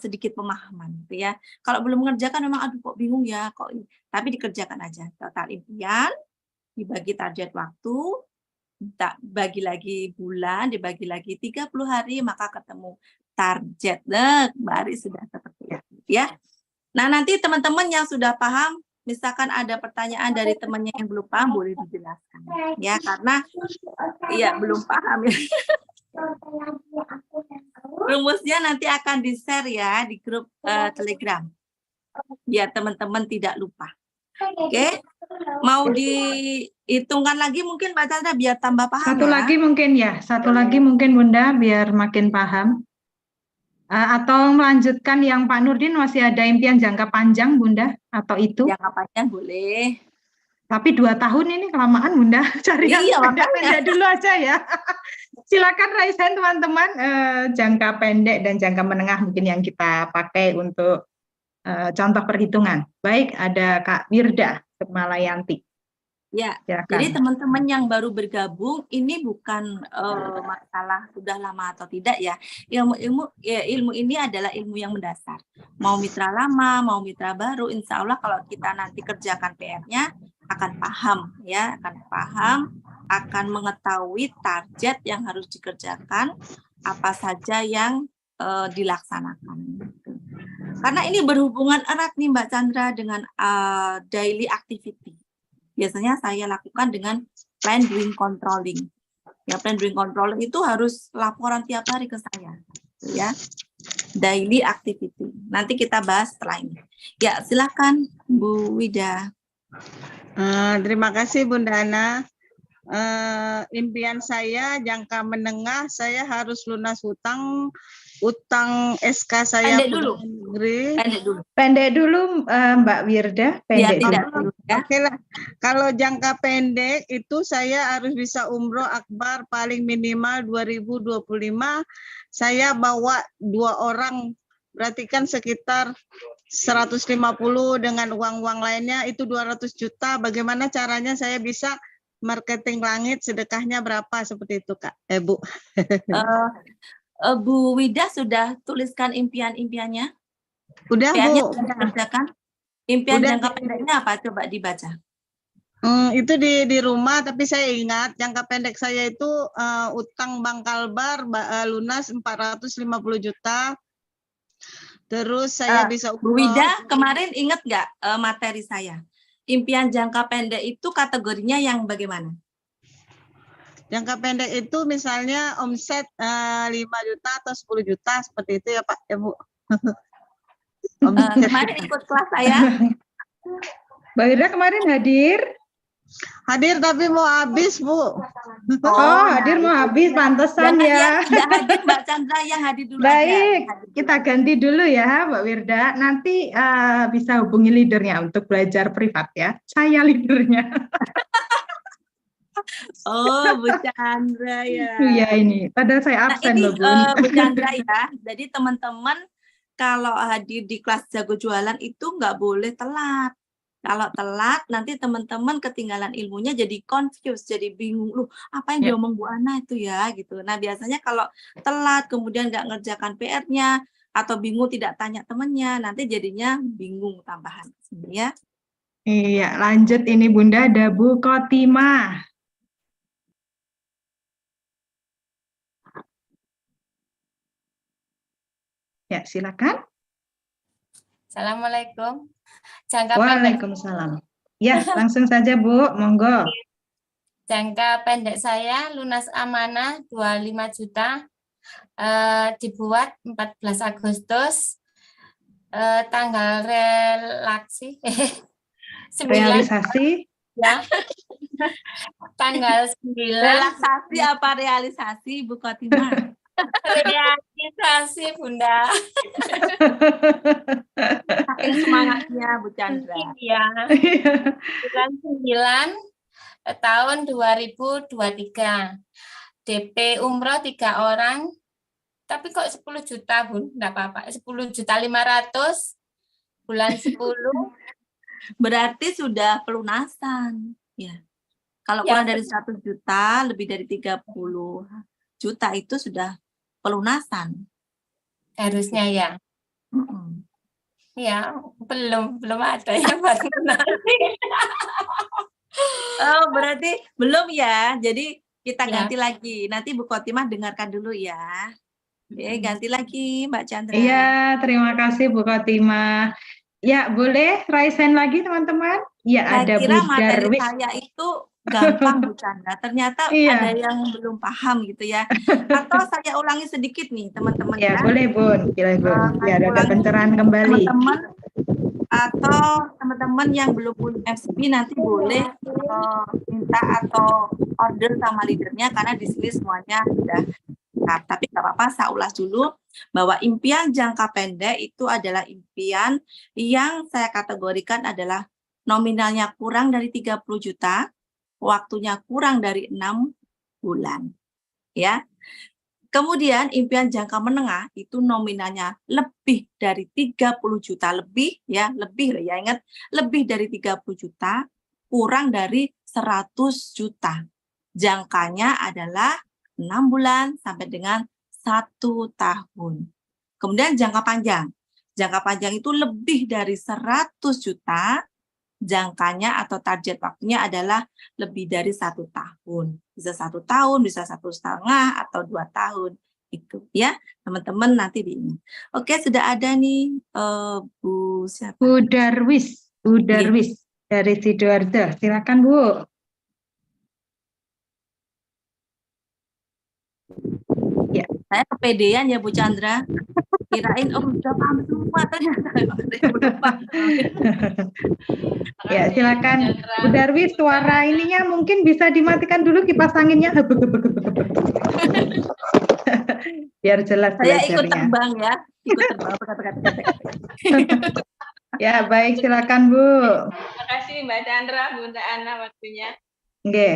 sedikit pemahaman gitu ya. Kalau belum mengerjakan memang aduh kok bingung ya, kok ini. Tapi dikerjakan aja. Total impian, dibagi target waktu, bagi lagi bulan, dibagi lagi 30 hari, maka ketemu target. Nah, Mbak sudah seperti itu ya. Nah, nanti teman-teman yang sudah paham, misalkan ada pertanyaan dari temannya yang belum paham, boleh dijelaskan. Ya, karena iya belum paham ya. Rumusnya nanti akan di-share ya di grup Telegram. Biar teman-teman tidak lupa. Oke? Mau dihitungkan lagi mungkin Mbak Chandra biar tambah paham Satu ya. lagi mungkin ya, satu lagi mungkin Bunda biar makin paham. Atau melanjutkan yang Pak Nurdin masih ada impian jangka panjang Bunda, atau itu? Jangka panjang boleh. Tapi 2 tahun ini kelamaan Bunda, cari yang Iya, pendek-pendek dulu aja ya. Silakan raise hand teman-teman, jangka pendek dan jangka menengah mungkin yang kita pakai untuk contoh perhitungan. Baik, ada Kak Wirda Malayanti. Ya, Silakan. jadi teman-teman yang baru bergabung ini bukan masalah sudah lama atau tidak ya. Ilmu ini adalah ilmu yang mendasar. Mau mitra lama, mau mitra baru, insya Allah kalau kita nanti kerjakan PR-nya akan paham ya, akan mengetahui target yang harus dikerjakan, apa saja yang dilaksanakan. Karena ini berhubungan erat nih Mbak Chandra dengan daily activity. Biasanya saya lakukan dengan plan doing controlling. Ya, plan doing controlling itu harus laporan tiap hari ke saya. Ya, daily activity. Nanti kita bahas setelah ini. Ya, silakan Bu Wida. Terima kasih Bunda Ana. Impian saya jangka menengah, saya harus lunas utang SK saya Pendek dulu. negeri. Pendek dulu Mbak Wirda, pendek dulu. Ya. Oke lah. Kalau jangka pendek itu saya harus bisa umroh akbar paling minimal 2025. Saya bawa 2 orang, berarti kan sekitar 150 dengan uang-uang lainnya itu 200 juta. Bagaimana caranya saya bisa marketing langit, sedekahnya berapa seperti itu Kak? Bu. Bu Wida sudah tuliskan impian-impiannya? Udah, impiannya Bu. sudah kerjakan? Impian Udah, jangka Bu. pendeknya apa? Coba dibaca. Itu di rumah, tapi saya ingat jangka pendek saya itu utang Bank Kalbar lunas 450 juta. Terus saya bisa Bu Wida, kemarin ingat nggak materi saya? Impian jangka pendek itu kategorinya yang bagaimana? jangka pendek itu misalnya omset 5 juta atau 10 juta seperti itu ya Pak, ya Bu. Kemarin ikut kelas saya. Mbak Wirda kemarin hadir. Hadir tapi mau habis, Bu. Oh, hadir mau habis, pantesan Yang ya. tidak hadir Mbak Chandra yang hadir dulu Baik, aja. kita ganti dulu ya Mbak Wirda. Nanti bisa hubungi leadernya untuk belajar privat ya. Saya leadernya. Oh, Bu Chandra ya. Iya ini, padahal saya Nah absen ini loh Bun. Bu Chandra ya. Jadi teman-teman kalau hadir di kelas jago jualan itu nggak boleh telat. Kalau telat, nanti teman-teman ketinggalan ilmunya jadi confused, jadi bingung. Loh, apa yang Ya. diomong Bu Ana itu ya? Gitu. Nah, biasanya kalau telat, kemudian nggak ngerjakan PR-nya, atau bingung tidak tanya temannya, nanti jadinya bingung tambahan. Ya. Iya, lanjut ini Bunda, ada Bu Kotimah. Ya, silakan. Assalamualaikum. Jangka pendek, Waalaikumsalam. Ya, langsung saja Bu, monggo. jangka pendek saya lunas amanah 25 juta, dibuat 14 Agustus, tanggal relaksi 9 Realisasi. ya. Tanggal 9 Relaksasi apa realisasi, Bu Kotimah? realisasi, Bunda. Saking semangatnya, Bu Chandra. Iya. Bulan 9 tahun 2023. DP umroh 3 orang. Tapi kok 10 juta, Bun? Enggak apa-apa. 10.500.000 bulan 10. Berarti sudah pelunasan. Ya. Kalau Ya, kurang dari 100 juta, lebih dari 30 juta itu sudah pelunasan. harusnya ya. Mm-mm. Ya, belum ada yang baru nanti. Oh, berarti belum ya. Jadi kita Ya. ganti lagi. Nanti Bu Kotimah dengarkan dulu ya. Oke, ganti lagi Mbak Chandra. Iya, terima kasih Bu Kotimah. Ya, boleh raise hand lagi teman-teman? Ya, Saya ada kira Bu materi Darwis. saya itu gampang Bu Chandra. Ternyata Iya. ada yang belum paham gitu ya. Atau saya ulangi sedikit nih teman-teman Ya, ya. boleh Bun. Boleh Bun. Biar ada ulangi pencerahan kembali. Teman-teman atau teman-teman yang belum punya FCP nanti boleh minta atau order sama leadernya karena di sini semuanya sudah lengkap. Tapi nggak apa-apa, saya ulas dulu bahwa impian jangka pendek itu adalah impian yang saya kategorikan adalah nominalnya kurang dari 30 juta, waktunya kurang dari 6 bulan. Ya. Kemudian impian jangka menengah itu nominalnya lebih dari 30 juta lebih ya, lebih ya, ingat lebih dari 30 juta kurang dari 100 juta. Jangkanya adalah 6 bulan sampai dengan 1 tahun. Kemudian jangka panjang. Jangka panjang itu lebih dari 100 juta, jangkanya atau target waktunya adalah lebih dari 1 tahun. Bisa 1 tahun, bisa 1,5 atau 2 tahun. Itu ya, teman-teman nanti diingat. Oke, sudah ada nih Bu siapa? Bu Darwis. Bu Darwis dari Sidoarjo. Silakan Bu. Ya. Saya kepedean ya Bu Chandra. Kirain udah paham semua ternyata. Ya, silakan Bu Darwis, suara ininya mungkin bisa dimatikan dulu kipas anginnya. Biar jelas Saya ikut belajarnya. terbang ya. Ikut terbang. Ya, baik, silakan Bu. Terima kasih Mbak Chandra, Bunda Ana waktunya. Oke.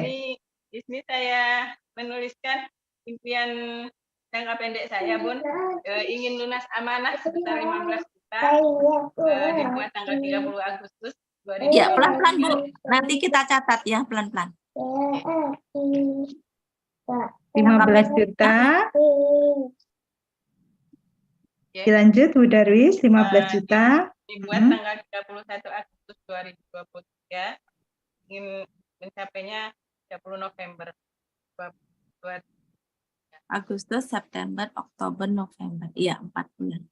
Di sini saya menuliskan impian jangka pendek saya, Bun. Ingin lunas amanah sebesar 15 juta, dibuat tanggal 30 Agustus 2020. Ya, pelan-pelan Bu. Nanti kita catat ya, pelan-pelan. 15 juta. Ya. Dilanjut Bu Darwis, 15 juta. Dibuat tanggal 31 Agustus 2023, ingin mencapainya 30 November 2023. Agustus, September, Oktober, November. Iya, 4 bulan.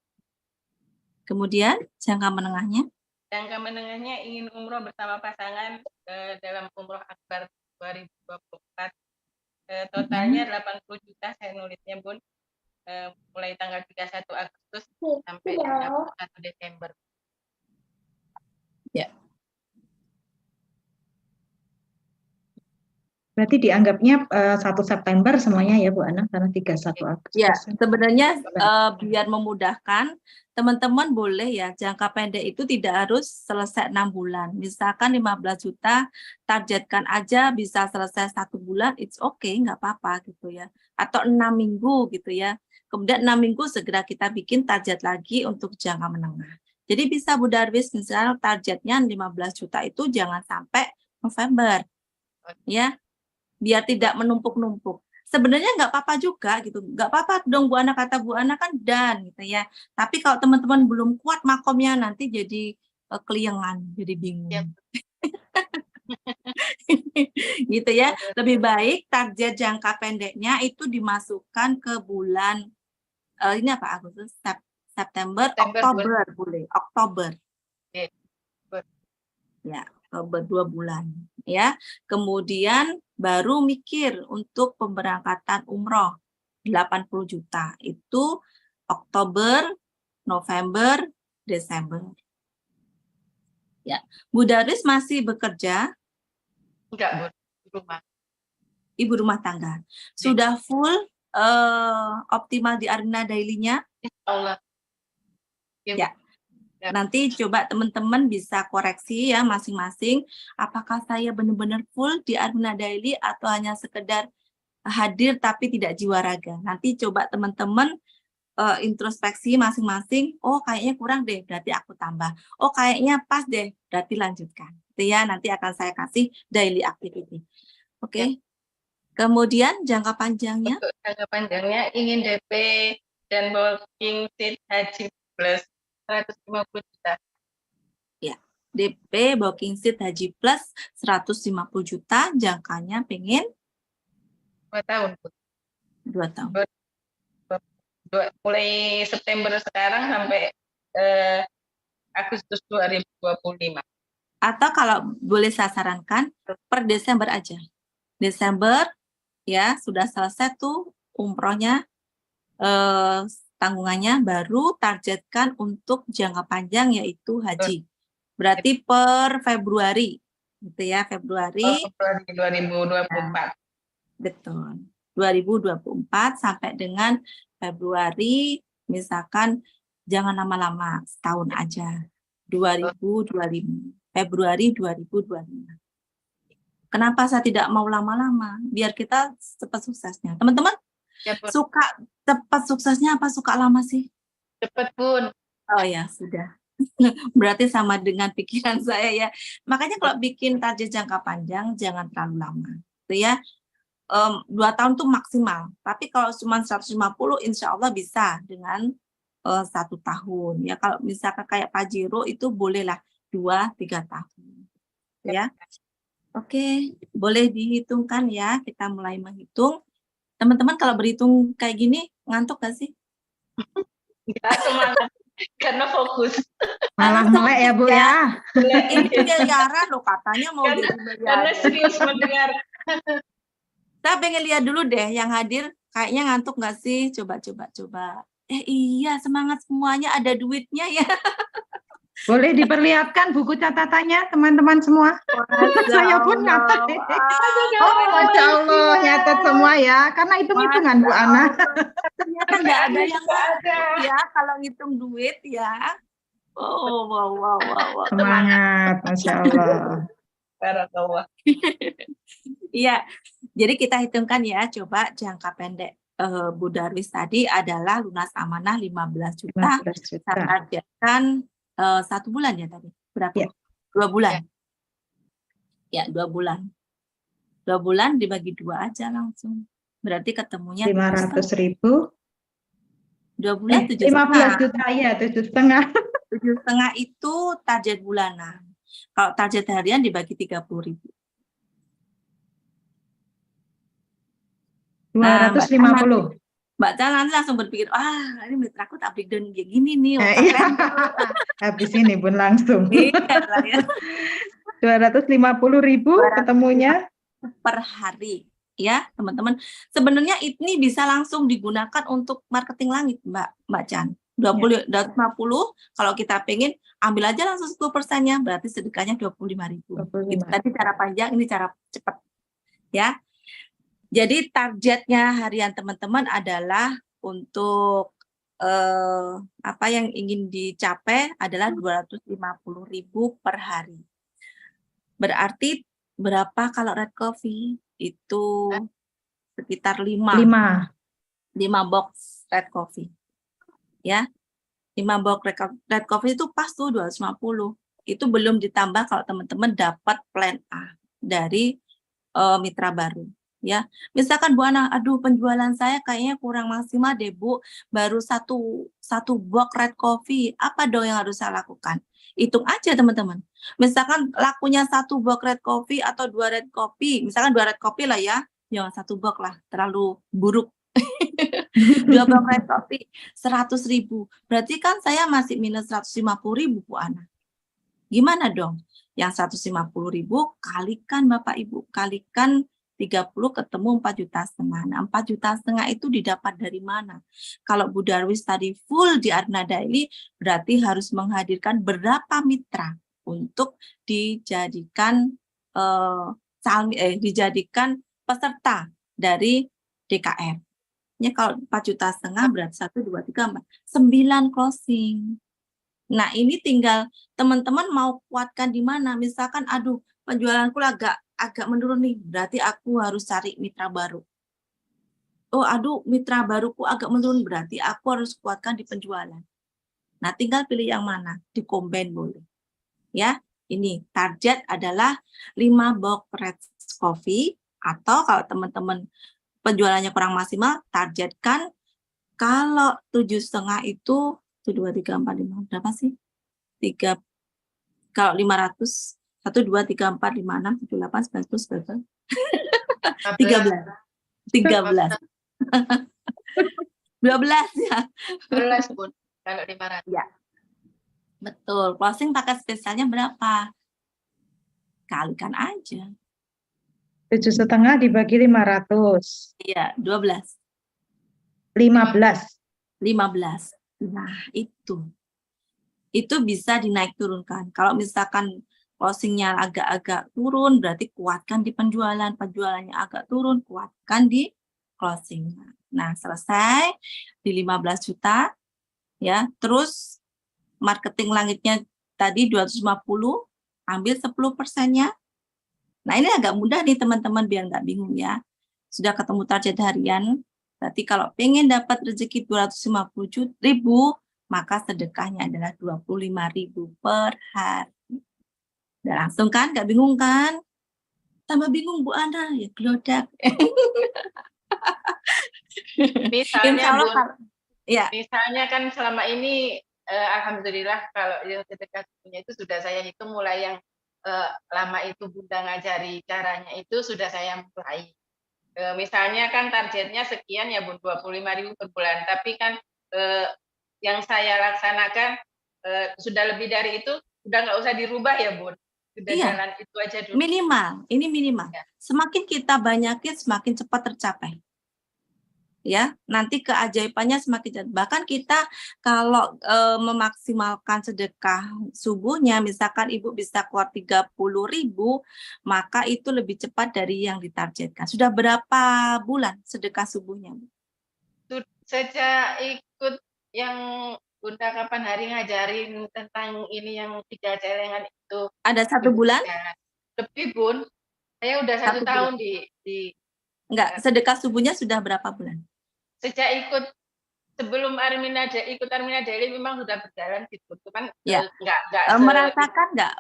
Kemudian jangka menengahnya? Jangka menengahnya ingin umroh bersama pasangan dalam umroh akbar 2024. Totalnya 80 juta saya nulisnya Bun. Mulai tanggal 31 Agustus sampai 31 Desember. Ya. Berarti dianggapnya 1 September semuanya ya Bu Ana, karena 31 Agustus. Ya, sebenarnya biar memudahkan, teman-teman boleh ya, jangka pendek itu tidak harus selesai 6 bulan. Misalkan 15 juta, targetkan aja bisa selesai 1 bulan, it's okay, nggak apa-apa gitu ya. Atau 6 minggu gitu ya. Kemudian 6 minggu segera kita bikin target lagi untuk jangka menengah. Jadi bisa Bu Darwis, misalnya targetnya 15 juta itu jangan sampai November. Ya, biar tidak menumpuk-numpuk. Sebenarnya nggak apa-apa juga gitu, nggak apa-apa dong Bu Ana, kata Bu Ana kan dan gitu ya. Tapi kalau teman-teman belum kuat makomnya nanti jadi keliengan, jadi bingung. Yep. Gitu ya. Lebih baik target jangka pendeknya itu dimasukkan ke bulan ini apa, Agustus, September, Oktober boleh, Oktober. Yeah. Ya, Oktober 2 bulan ya. Kemudian baru mikir untuk pemberangkatan umroh 80 juta. Itu Oktober, November, Desember. Ya, Bu Darwis masih bekerja? Enggak, Bu. Rumah. Ibu rumah tangga. Sudah full optimal di Aruna Daily-nya? Insya Allah. Ya. Nanti coba teman-teman bisa koreksi ya masing-masing, apakah saya benar-benar full di Aruna Daily atau hanya sekedar hadir tapi tidak jiwa raga. Nanti coba teman-teman introspeksi masing-masing, oh kayaknya kurang deh, berarti aku tambah. Oh kayaknya pas deh, berarti lanjutkan. Itu ya, nanti akan saya kasih daily activity. Oke. Kemudian jangka panjangnya? Untuk jangka panjangnya ingin DP dan walking seat haji plus 150 juta. Ya, DP walking seat haji plus 150 juta, jangkanya pengen 2 tahun. 2 tahun. Mulai September sekarang sampai Agustus 2025. Atau kalau boleh saya sarankan, per Desember aja. Desember, ya, sudah selesai tuh umrohnya, tanggungannya, baru targetkan untuk jangka panjang yaitu haji. Berarti per Februari, gitu ya, Februari 2024. Betul. 2024 sampai dengan Februari, misalkan jangan lama-lama, setahun aja. 2025, Februari 2025. Kenapa saya tidak mau lama-lama? Biar kita cepat suksesnya. Teman-teman, suka cepat suksesnya apa suka lama sih? Cepat, Bun. Oh ya, sudah. Berarti sama dengan pikiran saya ya. Makanya kalau bikin target jangka panjang, jangan terlalu lama. Itu ya. 2 tahun tuh maksimal. Tapi kalau cuma 150, insya Allah bisa dengan 1 tahun. Ya kalau misalkan kayak Pajero itu bolehlah 2-3 tahun. Ya. Oke, boleh dihitungkan ya. Kita mulai menghitung. Teman-teman kalau berhitung kayak gini, ngantuk gak sih? Enggak, semangat. Karena fokus. Malah melek ya Bu ya. Ini miliaran loh katanya mau jadi miliaran. Karena serius mendengar. Saya pengen lihat dulu deh yang hadir, kayaknya ngantuk nggak sih? Coba. Iya, semangat semuanya, ada duitnya ya. Boleh diperlihatkan buku catatannya teman-teman semua. Saya pun nyatet. Oh, Masya Allah, nyatet semua ya. Karena hitung-hitungan Bu Ana. Ternyata nggak ada yang ngantuk ya kalau ngitung duit ya. Oh, wow. Semangat, Masya Allah. Barakallah. Iya, jadi kita hitungkan ya, coba jangka pendek Bu Darwis tadi adalah lunas amanah 15 juta. 15 juta. Saya targetkan 1 bulan ya tadi. Berapa? Ya. 2 bulan. Ya, 2 bulan. 2 bulan dibagi 2 aja langsung. Berarti ketemunya 500.000. 2 bulan 7,5. 15 juta ya, 7,5. 7,5 itu target bulanan. Kalau target harian dibagi 30.000. Nah, 250. Mbak Chan nanti langsung berpikir, ini mitraku tak breakdown kayak gini nih. Iya. Habis ini pun langsung. Iya lah ya. 250.000 ketemunya Per hari. Ya, teman-teman. Sebenarnya ini bisa langsung digunakan untuk marketing langit, Mbak Chan. 250, kalau kita pengen ambil aja langsung 10%-nya, berarti sedekahnya 25.000. 25. Itu tadi cara panjang, ini cara cepat. Ya. Jadi targetnya harian teman-teman adalah untuk apa yang ingin dicapai adalah 250.000 per hari. Berarti berapa kalau red coffee? Itu sekitar 5 box red coffee. Ya. 5 box red coffee itu pas tuh 250. Itu belum ditambah kalau teman-teman dapat plan A dari mitra baru. Ya, misalkan Bu Ana, aduh penjualan saya kayaknya kurang maksimal deh Bu, baru satu box red coffee, apa dong yang harus saya lakukan? Hitung aja teman-teman. Misalkan lakunya 1 box red coffee atau 2 red coffee, misalkan 2 red coffee lah ya, jangan 1 box lah, terlalu buruk. 2 box red coffee 100.000, berarti kan saya masih minus 150.000 Bu Ana. Gimana dong? Yang 150.000 kalikan Bapak Ibu, kalikan 30 ketemu 4,5 juta. Nah, 4,5 juta itu didapat dari mana? Kalau Bu Darwis tadi full di Arna Daily, berarti harus menghadirkan berapa mitra untuk dijadikan dijadikan peserta dari DKR. Ya, kalau 4,5 juta berarti 1, 2, 3, 4, 9 closing. Nah, ini tinggal teman-teman mau kuatkan di mana. Misalkan, aduh, penjualanku agak menurun nih, berarti aku harus cari mitra baru. Oh, aduh, mitra baruku agak menurun, berarti aku harus kuatkan di penjualan. Nah, tinggal pilih yang mana, di-combine boleh. Ya, ini target adalah 5 box red coffee, atau kalau teman-teman penjualannya kurang maksimal, targetkan kalau 7,5 itu 1, 2, 3, 4, 5, berapa sih? 3, kalau 500, 1, 2, 3, 4, 5, 6, 7, 8, 9, 10, 11, 13. 12 ya. 12 Bun, kalau 500. Ya. Betul. Closing paket spesialnya berapa? Kalikan aja. 7,5 dibagi 500. Iya, 12. 15. 15. Nah, itu bisa dinaik turunkan. Kalau misalkan closingnya agak-agak turun, berarti kuatkan di penjualan. Penjualannya agak turun, kuatkan di closing. Nah, selesai di 15 juta. Ya, terus marketing langitnya tadi 250, ambil 10%-nya. Nah, ini agak mudah nih teman-teman, biar nggak bingung ya. Sudah ketemu target harian, berarti kalau pengen dapat rezeki 250.000, maka sedekahnya adalah 25.000 per hari. Udah langsung kan? Nggak bingung kan? Tambah bingung Bu Ana, ya gelodak. Misalnya kan selama ini alhamdulillah kalau sedekah punya itu sudah saya hitung, mulai yang lama itu Bunda ngajari caranya itu sudah saya mulai. Misalnya kan targetnya sekian ya Bun, 25.000 per bulan, tapi kan yang saya laksanakan sudah lebih dari itu, sudah nggak usah dirubah ya Bun, sudah jalan itu aja dulu. Ini minimal. Ya. Semakin kita banyakin, semakin cepat tercapai. Ya, nanti keajaibannya semakin cepat. Bahkan kita kalau memaksimalkan sedekah subuhnya, misalkan Ibu bisa keluar 30.000, maka itu lebih cepat dari yang ditargetkan. Sudah berapa bulan sedekah subuhnya? Sejak ikut yang Bunda kapan hari ngajarin tentang ini yang 3 celengan itu. Ada 1 bulan? Lebih Bun. Saya udah 1 tahun di Enggak, sedekah subuhnya sudah berapa bulan? Sejak ikut, sebelum ikut Armina Daily memang sudah berjalan gitu. Cuman ya. enggak merasakan enggak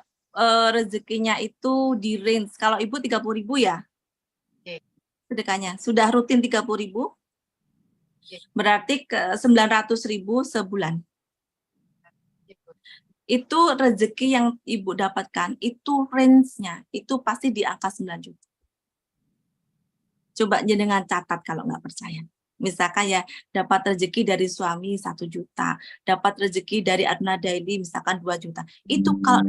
rezekinya itu di range, kalau Ibu 30.000 ya? Sedekahnya sudah rutin 30.000? Berarti ke 900.000 sebulan. Itu rezeki yang Ibu dapatkan, itu range-nya, itu pasti di angka 9 juta. Coba aja dengan catat kalau nggak percaya. Misalkan ya dapat rezeki dari suami 1 juta, dapat rezeki dari Adna Daily misalkan 2 juta. Itu kalau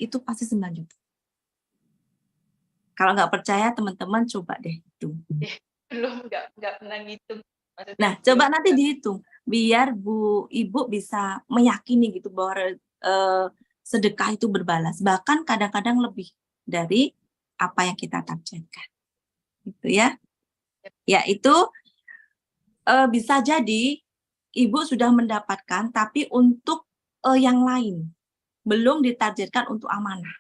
itu pasti 9 juta. Kalau nggak percaya teman-teman coba deh hitung. Belum, nggak pernah ngitung. Maksudnya Nah, coba nanti dihitung biar Ibu bisa meyakini gitu bahwa sedekah itu berbalas, bahkan kadang-kadang lebih dari apa yang kita targetkan. Gitu ya. Ya, itu bisa jadi Ibu sudah mendapatkan tapi untuk yang lain belum ditargetkan untuk amanah.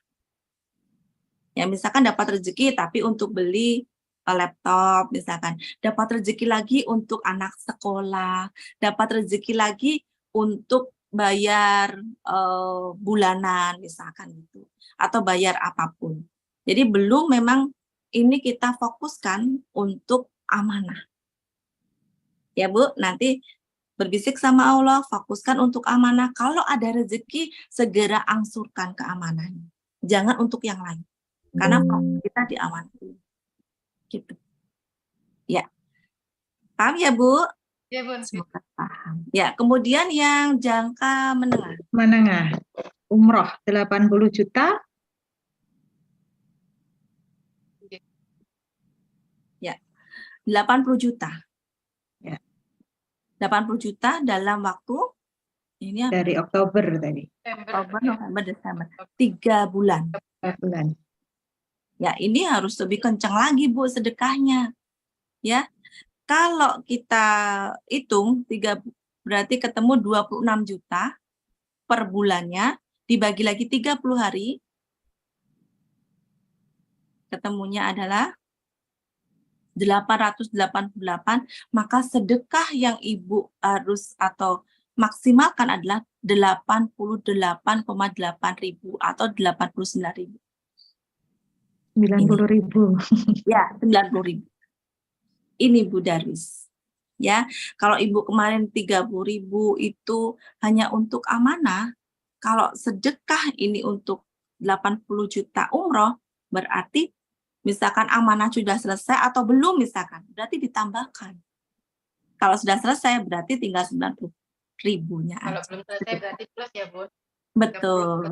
Ya, misalkan dapat rezeki tapi untuk beli laptop misalkan, dapat rezeki lagi untuk anak sekolah, dapat rezeki lagi untuk bayar bulanan misalkan gitu, atau bayar apapun. Jadi belum memang ini kita fokuskan untuk amanah. Ya Bu, nanti berbisik sama Allah, fokuskan untuk amanah. Kalau ada rezeki, segera angsurkan ke amanahnya. Jangan untuk yang lain. Karena kita diamankan. Gitu. Ya. Paham ya, Bu? Ya, Bun. Semoga paham. Ya, kemudian yang jangka menengah. Menengah. Umroh 80 juta. Ya. 80 juta. Ya. 80 juta dalam waktu ini apa? Dari Oktober tadi. Oktober, November, Desember. 3 bulan. 3 bulan. Ya, ini harus lebih kencang lagi, Bu, sedekahnya. Ya. Kalau kita hitung berarti ketemu 26 juta per bulannya, dibagi lagi 30 hari, ketemunya adalah 888, maka sedekah yang Ibu harus atau maksimalkan adalah 88,8 ribu atau 89 ribu. 90 ribu. Ya, 90 ribu. Ini Bu Darwis. Ya, kalau Ibu kemarin 30 ribu itu hanya untuk amanah, kalau sedekah ini untuk 80 juta umroh, berarti misalkan amanah sudah selesai atau belum misalkan, berarti ditambahkan. Kalau sudah selesai berarti tinggal 90 ribunya Kalau aja. belum selesai berarti plus ya, Bun. Betul.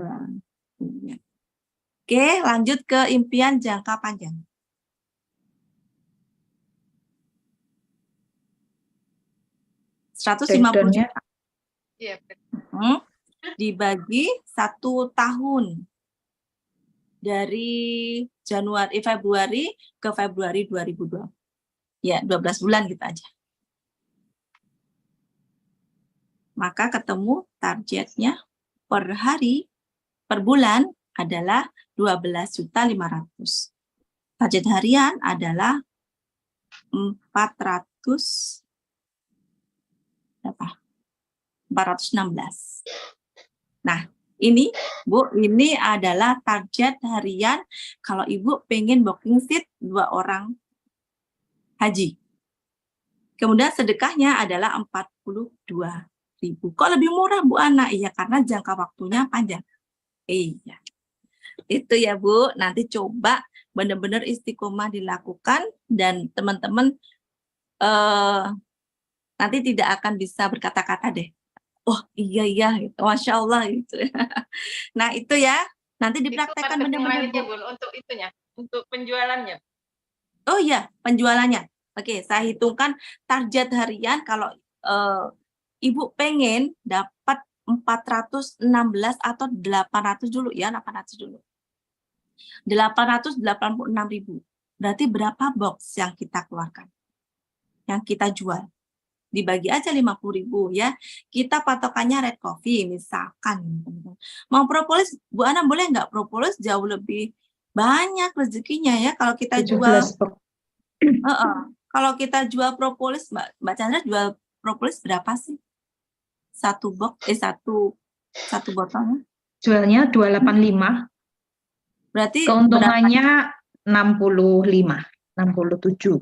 Oke, lanjut ke impian jangka panjang. Breakdown-nya. juta. Iya. Dibagi 1 tahun. Dari Februari ke Februari 2020. Ya, 12 bulan gitu aja. Maka ketemu targetnya per hari, per bulan adalah 12.500.000. Target harian adalah 416. Nah, ini Bu, ini adalah target harian kalau Ibu pengen booking seat 2 orang haji. Kemudian sedekahnya adalah 42.000. Kok lebih murah Bu Ana? Iya, karena jangka waktunya panjang. Iya. Itu ya Bu, nanti coba benar-benar istiqomah dilakukan dan teman-teman nanti tidak akan bisa berkata-kata deh. Oh iya gitu, Masya Allah gitu. Nah itu ya, nanti dipraktekkan benar-benar Bu, untuk itunya, untuk penjualannya. Oh iya, penjualannya. Oke, saya hitungkan target harian kalau Ibu pengen dapat 416 atau 800 dulu ya, 800 dulu. 886.000. Berarti berapa box yang kita keluarkan? Yang kita jual? Dibagi aja 50.000 ya. Kita patokannya red coffee misalkan. Mau propolis, Bu Ana boleh nggak? Propolis jauh lebih banyak rezekinya ya kalau kita jual. Kalau kita jual propolis, Mbak Chandra jual propolis berapa sih? Satu botolnya? Jualnya 285. Berarti keuntungannya 67.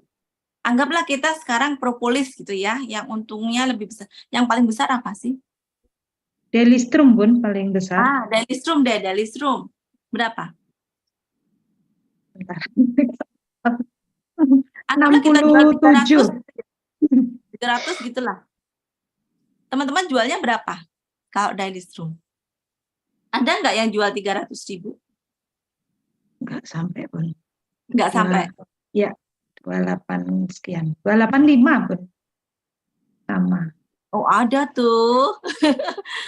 Anggaplah kita sekarang propolis gitu ya, yang untungnya lebih besar. Yang paling besar apa sih? Daily Strum Bun paling besar. Daily Strum deh, Daily Strum. Berapa? Bentar. Anggaplah kita jual 67. 300 gitulah. Teman-teman jualnya berapa kalau Daily Strum? Ada nggak yang jual 300.000? Enggak sampai Bun. Nggak sampai. Ya, 28 sekian. 285 Bun. Sama. Oh, ada tuh.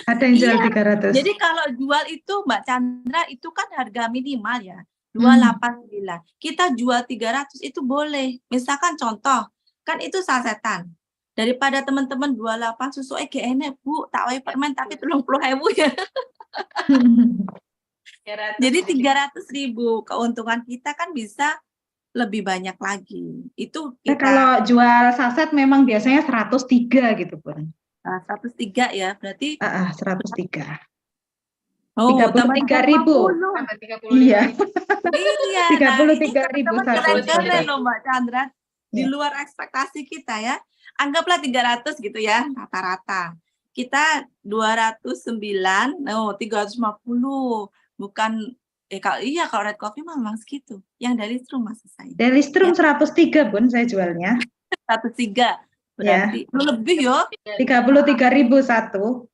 Ada yang jual Iya. 300. Jadi kalau jual itu Mbak Chandra itu kan harga minimal ya. 289. Kita jual 300 itu boleh. Misalkan contoh, kan itu sasetan. Daripada teman-teman 28 susu enak Bu, tak wae permen tapi 30.000 ya. Jadi 300.000 keuntungan kita kan bisa lebih banyak lagi. Itu Nah, kita kalau jual saset memang biasanya 103 gitu Bun. 103 ya, berarti 103. oh, 33.000. Tambah 35. Iya. Iya, 33.000 teman-teman satu keren-keren saset. loh Mbak Chandra. Di Ya. luar ekspektasi kita ya. Anggaplah 300 gitu ya, rata-rata. Kita 209, 350. Bukan, kalau Red Coffee memang segitu. Yang dari Strum maksud saya. Daily Strum 103 Bun saya jualnya. 103. Berarti lebih yo. 33.000 satu.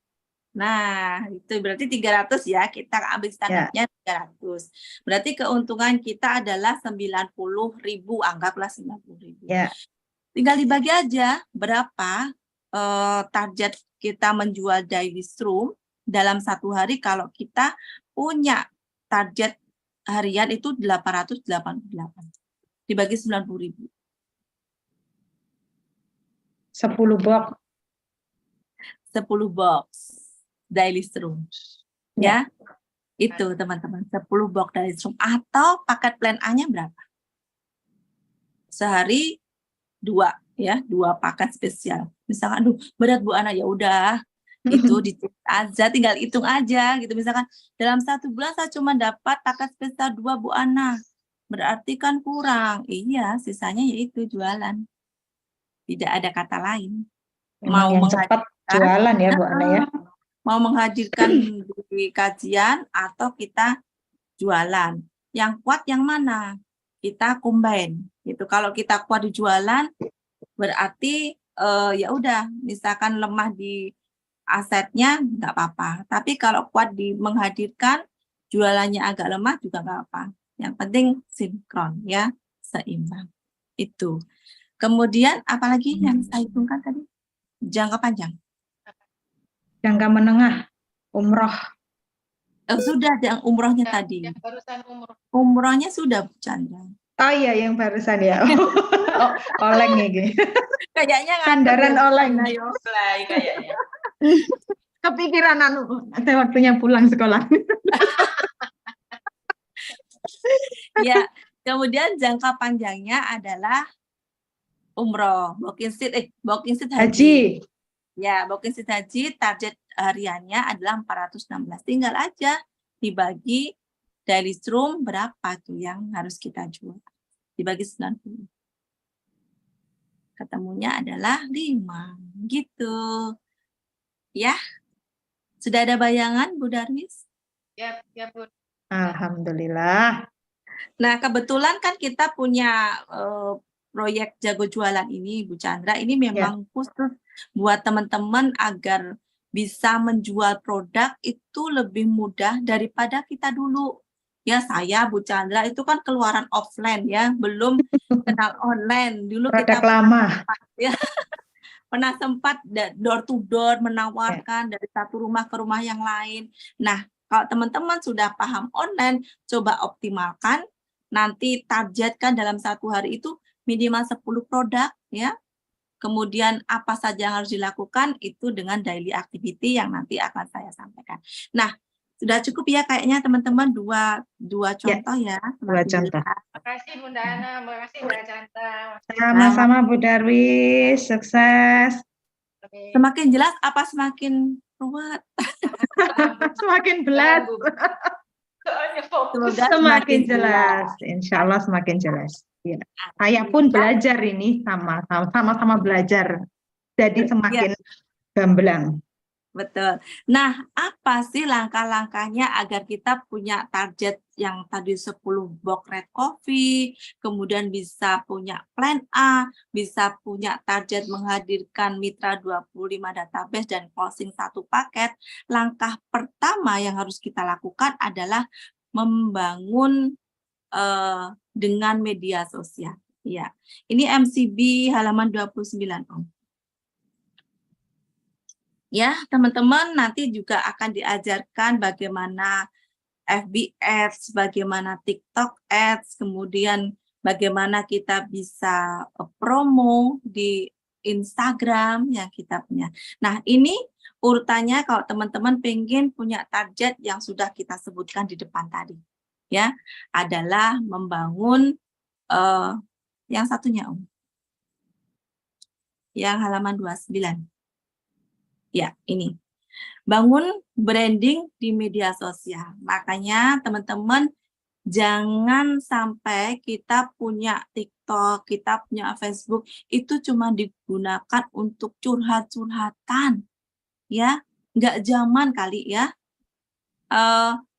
Nah, itu berarti 300 ya. Kita ambil standarnya 300. Berarti keuntungan kita adalah 90.000, anggaplah 90.000. Ya. Tinggal dibagi aja berapa target kita menjual Daily Strum dalam satu hari kalau kita punya target harian itu 888. Dibagi 90.000. 10 box. 10 box Daily Strum. Ya. Itu teman-teman, 10 box Daily Strum. Atau paket plan A-nya berapa? Sehari 2 ya, 2 paket spesial. Misalkan aduh berat Bu Ana, ya udah itu dicek aja, tinggal hitung aja gitu. Misalkan dalam 1 bulan saya cuma dapat paket spesial 2 Bu Ana. Berarti kan kurang. Iya, sisanya yaitu jualan. Tidak ada kata lain. Memang yang cepat jualan ya Bu Ana ya. Mau menghadirkan di kajian atau kita jualan. Yang kuat yang mana? Kita combine. Gitu. Kalau kita kuat di jualan, berarti ya udah, misalkan lemah di asetnya nggak apa-apa. Tapi kalau kuat di menghadirkan, jualannya agak lemah juga nggak apa. Yang penting sinkron ya, seimbang. Itu. Kemudian apalagi yang saya hitungkan tadi? Jangka panjang. Jangka menengah, umroh. Sudah yang umrohnya tadi. Yang barusan umroh. Umrohnya sudah Bu Chandra. Oh iya, yang barusan ya. Oleng ini. Kayaknya Sandaran oleng. Mulai kayaknya. Kepikiran ada waktunya pulang sekolah. Ya, kemudian jangka panjangnya adalah umroh, booking seat haji. Ya, booking seat haji target hariannya adalah 416. Tinggal aja dibagi Daily Strum berapa tuh yang harus kita jual. Dibagi 90. Ketemunya adalah 5. Gitu. Ya. Sudah ada bayangan Bu Darwis? Ya, Bu. Alhamdulillah. Nah, kebetulan kan kita punya proyek Jago Jualan ini, Bu Chandra. Ini memang khusus buat teman-teman agar bisa menjual produk itu lebih mudah daripada kita dulu. Ya, saya Bu Chandra itu kan keluaran offline ya, belum kenal online. Dulu produk kita lama. Pernah sempat door to door menawarkan dari satu rumah ke rumah yang lain. Nah, kalau teman-teman sudah paham online, coba optimalkan. Nanti targetkan dalam satu hari itu minimal 10 produk ya. Kemudian apa saja yang harus dilakukan itu dengan daily activity yang nanti akan saya sampaikan. Nah, sudah cukup ya kayaknya teman-teman dua contoh ya. 2 contoh. Terima kasih Bunda Ana, terima kasih Mbak Chandra. Sama-sama Bu Darwis, sukses. Semakin jelas apa semakin ruwet? Semakin belas. Soalnya fokus. Semoga Semakin jelas. Insya Allah semakin jelas. Ya. Saya pun belajar ini sama-sama belajar. Jadi semakin gamblang. Betul. Nah, apa sih langkah-langkahnya agar kita punya target yang tadi 10 box red coffee, kemudian bisa punya plan A, bisa punya target menghadirkan mitra 25 database dan closing 1 paket. Langkah pertama yang harus kita lakukan adalah membangun dengan media sosial. Ya. Ini MCB halaman 29, Om. Ya, teman-teman nanti juga akan diajarkan bagaimana FB Ads, bagaimana TikTok Ads, kemudian bagaimana kita bisa promo di Instagram yang kita punya. Nah, ini urutannya kalau teman-teman pengen punya target yang sudah kita sebutkan di depan tadi. Ya, adalah membangun yang satunya, Om. Yang halaman 29. Ya, ini. Bangun branding di media sosial. Makanya teman-teman jangan sampai kita punya TikTok, kita punya Facebook, itu cuma digunakan untuk curhat-curhatan. Ya, nggak zaman kali ya.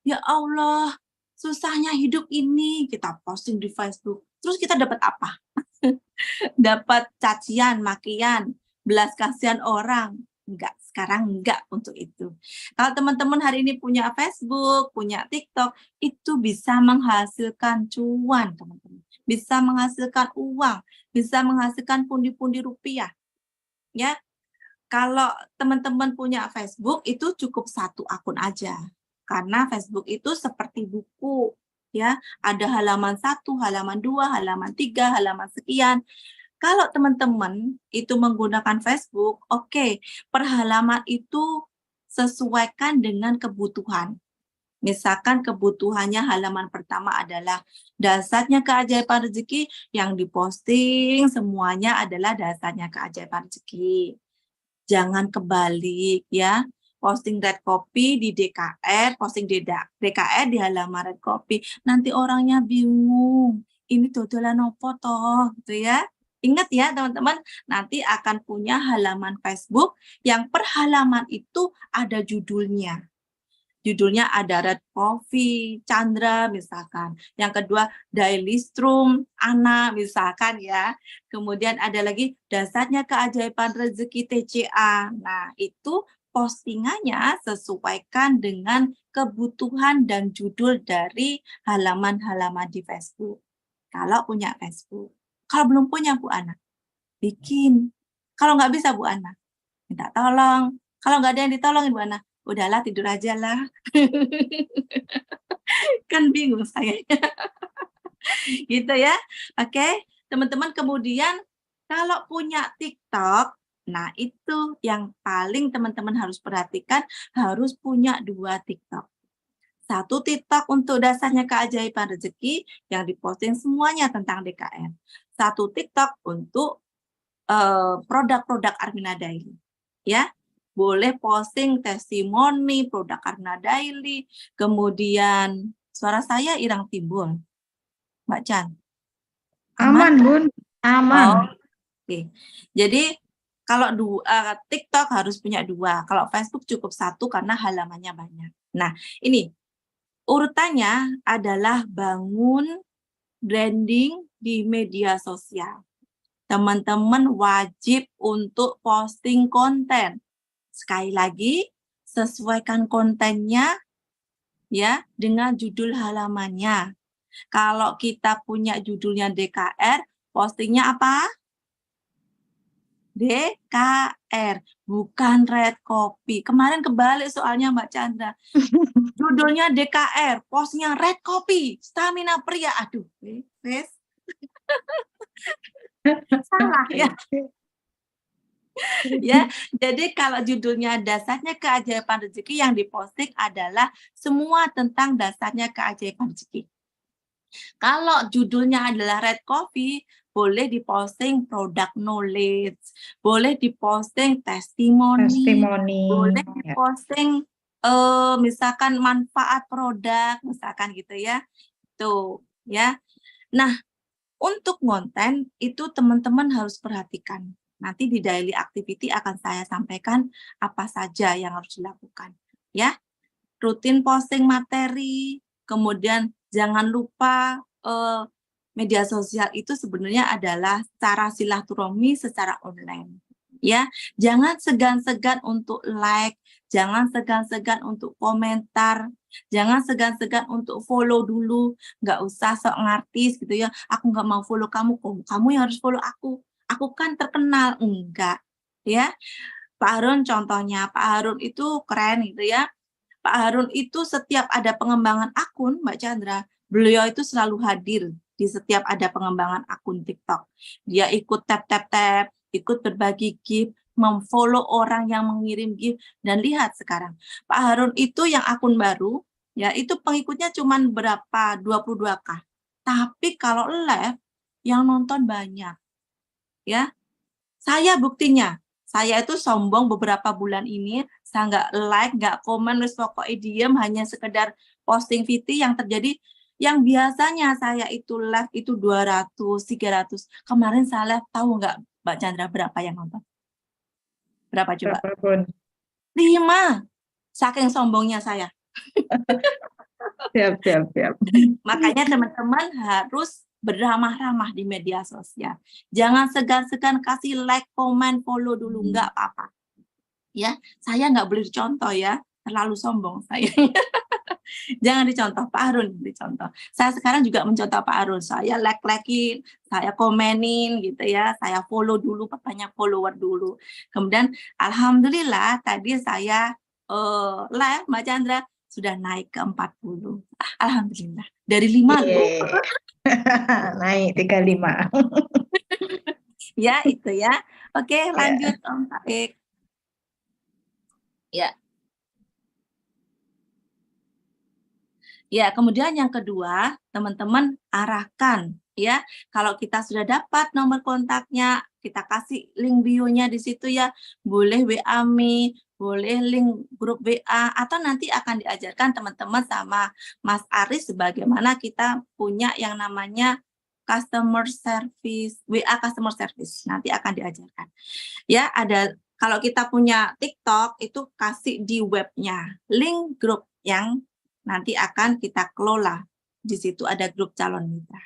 Ya Allah, susahnya hidup ini, kita posting di Facebook. Terus kita dapat apa? Dapat cacian, makian, belas kasihan orang. Enggak, sekarang enggak untuk itu. Kalau teman-teman hari ini punya Facebook, punya TikTok, itu bisa menghasilkan cuan, teman-teman. Bisa menghasilkan uang, bisa menghasilkan pundi-pundi rupiah. Ya, kalau teman-teman punya Facebook, itu cukup 1 akun aja. Karena Facebook itu seperti buku, ya. Ada halaman 1, halaman 2, halaman 3, halaman sekian. Kalau teman-teman itu menggunakan Facebook, oke, per halaman itu sesuaikan dengan kebutuhan. Misalkan kebutuhannya halaman pertama adalah dasarnya keajaiban rezeki, yang diposting semuanya adalah dasarnya keajaiban rezeki. Jangan kebalik ya. Posting red copy di DKR, posting di DKR di halaman red copy. Nanti orangnya bingung. Ini dodolan opo toh, gitu ya. Ingat ya teman-teman, nanti akan punya halaman Facebook yang per halaman itu ada judulnya. Judulnya ada Red Coffee, Chandra misalkan. Yang kedua Daily Strum, Ana misalkan ya. Kemudian ada lagi dasarnya keajaiban rezeki TCA. Nah itu postingannya sesuaikan dengan kebutuhan dan judul dari halaman-halaman di Facebook. Kalau punya Facebook. Kalau belum punya Bu Ana, bikin. Kalau nggak bisa Bu Ana, minta tolong. Kalau nggak ada yang ditolongin Bu Ana, udahlah tidur aja lah. Kan bingung saya. Gitu ya. Oke, teman-teman kemudian kalau punya TikTok, nah itu yang paling teman-teman harus perhatikan, harus punya 2 TikTok. 1 TikTok untuk dasarnya keajaiban rezeki yang diposting semuanya tentang DKR. 1 TikTok untuk produk-produk Armina Daily. Ya, boleh posting testimoni produk Armina Daily, kemudian suara saya irang timbul. Mbak Chan. Aman, Bun. Aman. Oh, oke. Jadi kalau TikTok harus punya 2. Kalau Facebook cukup 1 karena halamannya banyak. Nah, ini urutannya adalah bangun branding di media sosial. Teman-teman wajib untuk posting konten. Sekali lagi, sesuaikan kontennya ya dengan judul halamannya. Kalau kita punya judulnya DKR, postingnya apa? DKR, bukan red copy. Kemarin kebalik soalnya Mbak Chandra. Judulnya DKR, postingnya red copy, stamina pria. Aduh, wes. Salah ya. Ya, jadi kalau judulnya dasarnya keajaiban rezeki, yang diposting adalah semua tentang dasarnya keajaiban rezeki. Kalau judulnya adalah red coffee, boleh diposting produk knowledge, boleh diposting testimoni, boleh diposting misalkan manfaat produk, misalkan gitu ya. Tuh, ya. Nah, Untuk konten itu teman-teman harus perhatikan. Nanti di daily activity akan saya sampaikan apa saja yang harus dilakukan. Ya, rutin posting materi, kemudian jangan lupa media sosial itu sebenarnya adalah cara silaturahmi secara online. Ya, jangan segan-segan untuk like, jangan segan-segan untuk komentar, jangan segan-segan untuk follow dulu, nggak usah sok ngartis gitu ya. Aku nggak mau follow kamu, kamu yang harus follow aku. Aku kan terkenal, enggak, ya. Pak Harun contohnya, Pak Harun itu keren gitu ya. Pak Harun itu setiap ada pengembangan akun, Mbak Chandra, beliau itu selalu hadir di setiap ada pengembangan akun TikTok. Dia ikut tap-tap-tap, ikut berbagi gift, memfollow orang yang mengirim gift, dan lihat sekarang, Pak Harun itu yang akun baru, ya itu pengikutnya cuma berapa, 22K. Tapi kalau live, yang nonton banyak. Ya, saya buktinya, saya itu sombong beberapa bulan ini, saya nggak like, nggak komen, wis pokoknya diem, hanya sekedar posting VT yang terjadi, yang biasanya saya itu live itu 200, 300. Kemarin saya live, tahu nggak Mbak Chandra berapa yang nonton? Berapa coba? Berapapun. 5. Saking sombongnya saya. Siap. Makanya teman-teman harus beramah-ramah di media sosial. Jangan segan-segan kasih like, komen, follow dulu, nggak apa-apa. Ya, saya nggak boleh dicontoh ya, terlalu sombong saya. Jangan dicontoh, Pak Harun dicontoh. Saya sekarang juga mencontoh Pak Harun. Saya like-likein, saya komenin gitu ya, saya follow dulu, banyak follower dulu. Kemudian alhamdulillah tadi saya live Mbak Chandra sudah naik ke 40. Alhamdulillah. Dari 5 loh. Naik 35. Ya, itu ya. Oke, lanjut Om Taufik. Ya. Ya, kemudian yang kedua, teman-teman arahkan ya. Kalau kita sudah dapat nomor kontaknya, kita kasih link bio-nya di situ ya. Boleh WA Me, boleh link grup WA, atau nanti akan diajarkan teman-teman sama Mas Aris sebagaimana kita punya yang namanya customer service, WA customer service. Nanti akan diajarkan. Ya, ada kalau kita punya TikTok itu kasih di webnya link grup yang nanti akan kita kelola. Di situ ada grup calon mitra.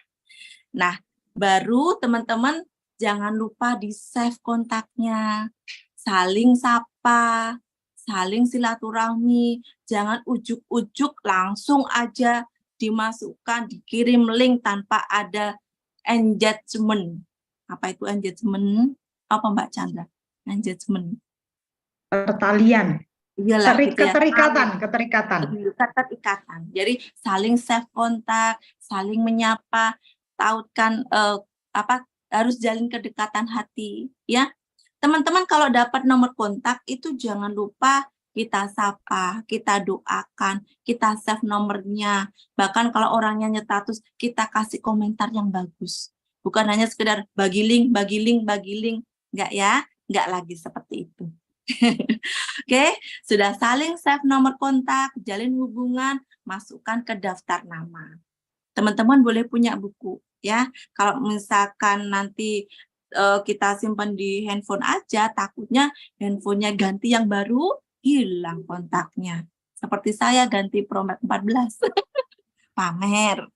Nah, baru teman-teman jangan lupa di-save kontaknya, saling sapa, saling silaturahmi, jangan ujuk-ujuk langsung aja dimasukkan, dikirim link tanpa ada engagement. Apa itu engagement? Apa Mbak Chandra? Engagement. Pertalian. Iyalah, gitu ya. Keterikatan. Jadi saling save kontak, saling menyapa, tautkan harus jalin kedekatan hati, ya. Teman-teman kalau dapat nomor kontak itu jangan lupa kita sapa, kita doakan, kita save nomornya. Bahkan kalau orangnya nyetatus, kita kasih komentar yang bagus. Bukan hanya sekedar bagi link, enggak ya, enggak lagi seperti itu. Oke, sudah saling save nomor kontak, jalin hubungan, masukkan ke daftar nama. Teman-teman boleh punya buku ya. Kalau misalkan nanti kita simpan di handphone aja, takutnya handphonenya ganti yang baru, hilang kontaknya. Seperti saya ganti Pro Max 14. Pamer.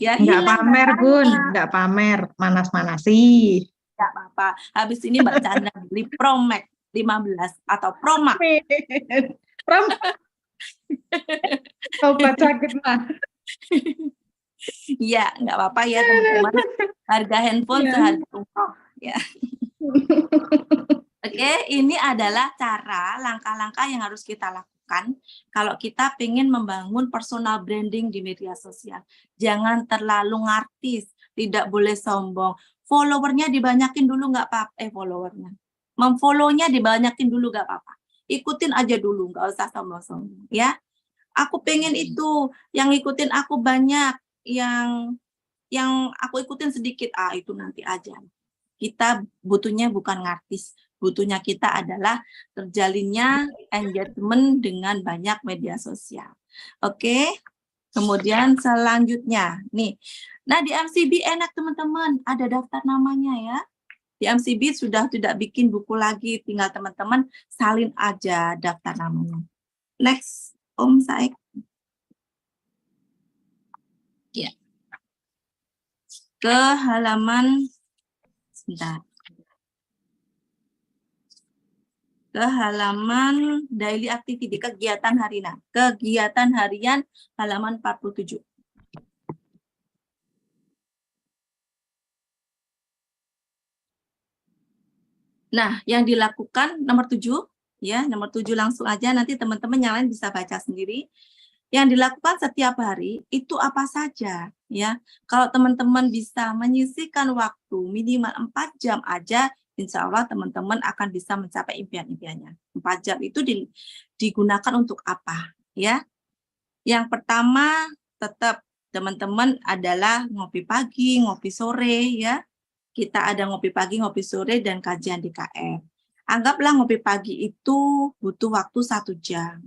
Ya, nggak pamer, Bun. Nggak pamer. Manas-manasi. Nggak apa-apa. Habis ini Mbak Chandra beli Pro Max 15 atau Pro Max. Obat sakit mah. Iya, nggak apa-apa ya teman-teman. Harga handphone seharga umroh ya. Oke, ini adalah cara langkah-langkah yang harus kita lakukan kalau kita ingin membangun personal branding di media sosial. Jangan terlalu ngartis, tidak boleh sombong. Followernya dibanyakin dulu nggak apa-apa, followernya. Memfollownya dibanyakin dulu nggak apa-apa. Ikutin aja dulu, nggak usah sombong-sombong ya. Aku pengen itu, yang ikutin aku banyak, yang aku ikutin sedikit, itu nanti aja. Kita butuhnya bukan ngartis, butuhnya kita adalah terjalinnya engagement dengan banyak media sosial. Oke, Kemudian selanjutnya, nih. Nah, di MCB enak teman-teman, ada daftar namanya ya. Di MCB sudah tidak bikin buku lagi, tinggal teman-teman salin aja daftar namanya. Next, Om Saik. Ya. Ke halaman, sebentar. Ke halaman daily activity, kegiatan harian. Kegiatan harian halaman 47. Nah, yang dilakukan nomor 7, ya, nomor 7 langsung aja, nanti teman-teman yang lain bisa baca sendiri. Yang dilakukan setiap hari itu apa saja, ya. Kalau teman-teman bisa menyisihkan waktu minimal 4 jam aja, insya Allah teman-teman akan bisa mencapai impian-impiannya. 4 jam itu digunakan untuk apa, ya? Yang pertama, tetap teman-teman adalah ngopi pagi, ngopi sore, ya. Kita ada ngopi pagi, ngopi sore, dan kajian DKR. Anggaplah ngopi pagi itu butuh waktu 1 jam.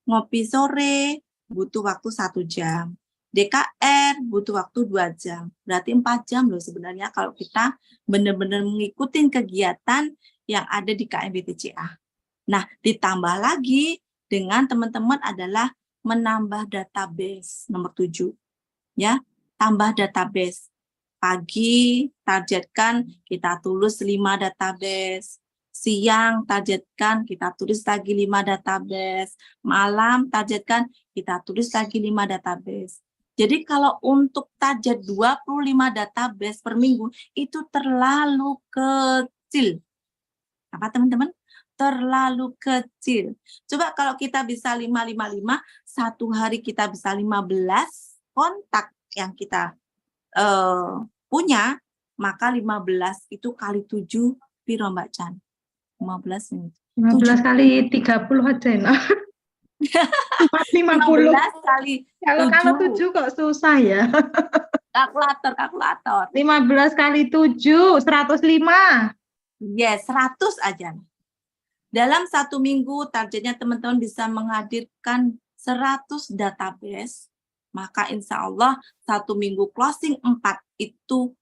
Ngopi sore butuh waktu 1 jam. DKR butuh waktu 2 jam. Berarti 4 jam loh sebenarnya kalau kita benar-benar mengikuti kegiatan yang ada di KMBTCA. Nah, ditambah lagi dengan teman-teman adalah menambah database nomor 7. Ya, tambah database. Pagi targetkan kita tulis 5 database. Siang targetkan kita tulis lagi 5 database. Malam targetkan kita tulis lagi 5 database. Jadi kalau untuk target 25 database per minggu itu terlalu kecil. Apa teman-teman? Terlalu kecil. Coba kalau kita bisa 555, satu hari kita bisa 15 kontak yang kita punya, maka 15 itu kali 7 piro Mbak Chan? 15 ini. 15 kali 30 aja enak. 450. 15 kali Kalau 7 kok susah ya. kalkulator. 15 kali 7, 105. Yes, 100 aja. Dalam 1 minggu targetnya teman-teman bisa menghadirkan 100 database, maka insya Allah 1 minggu closing 4 itu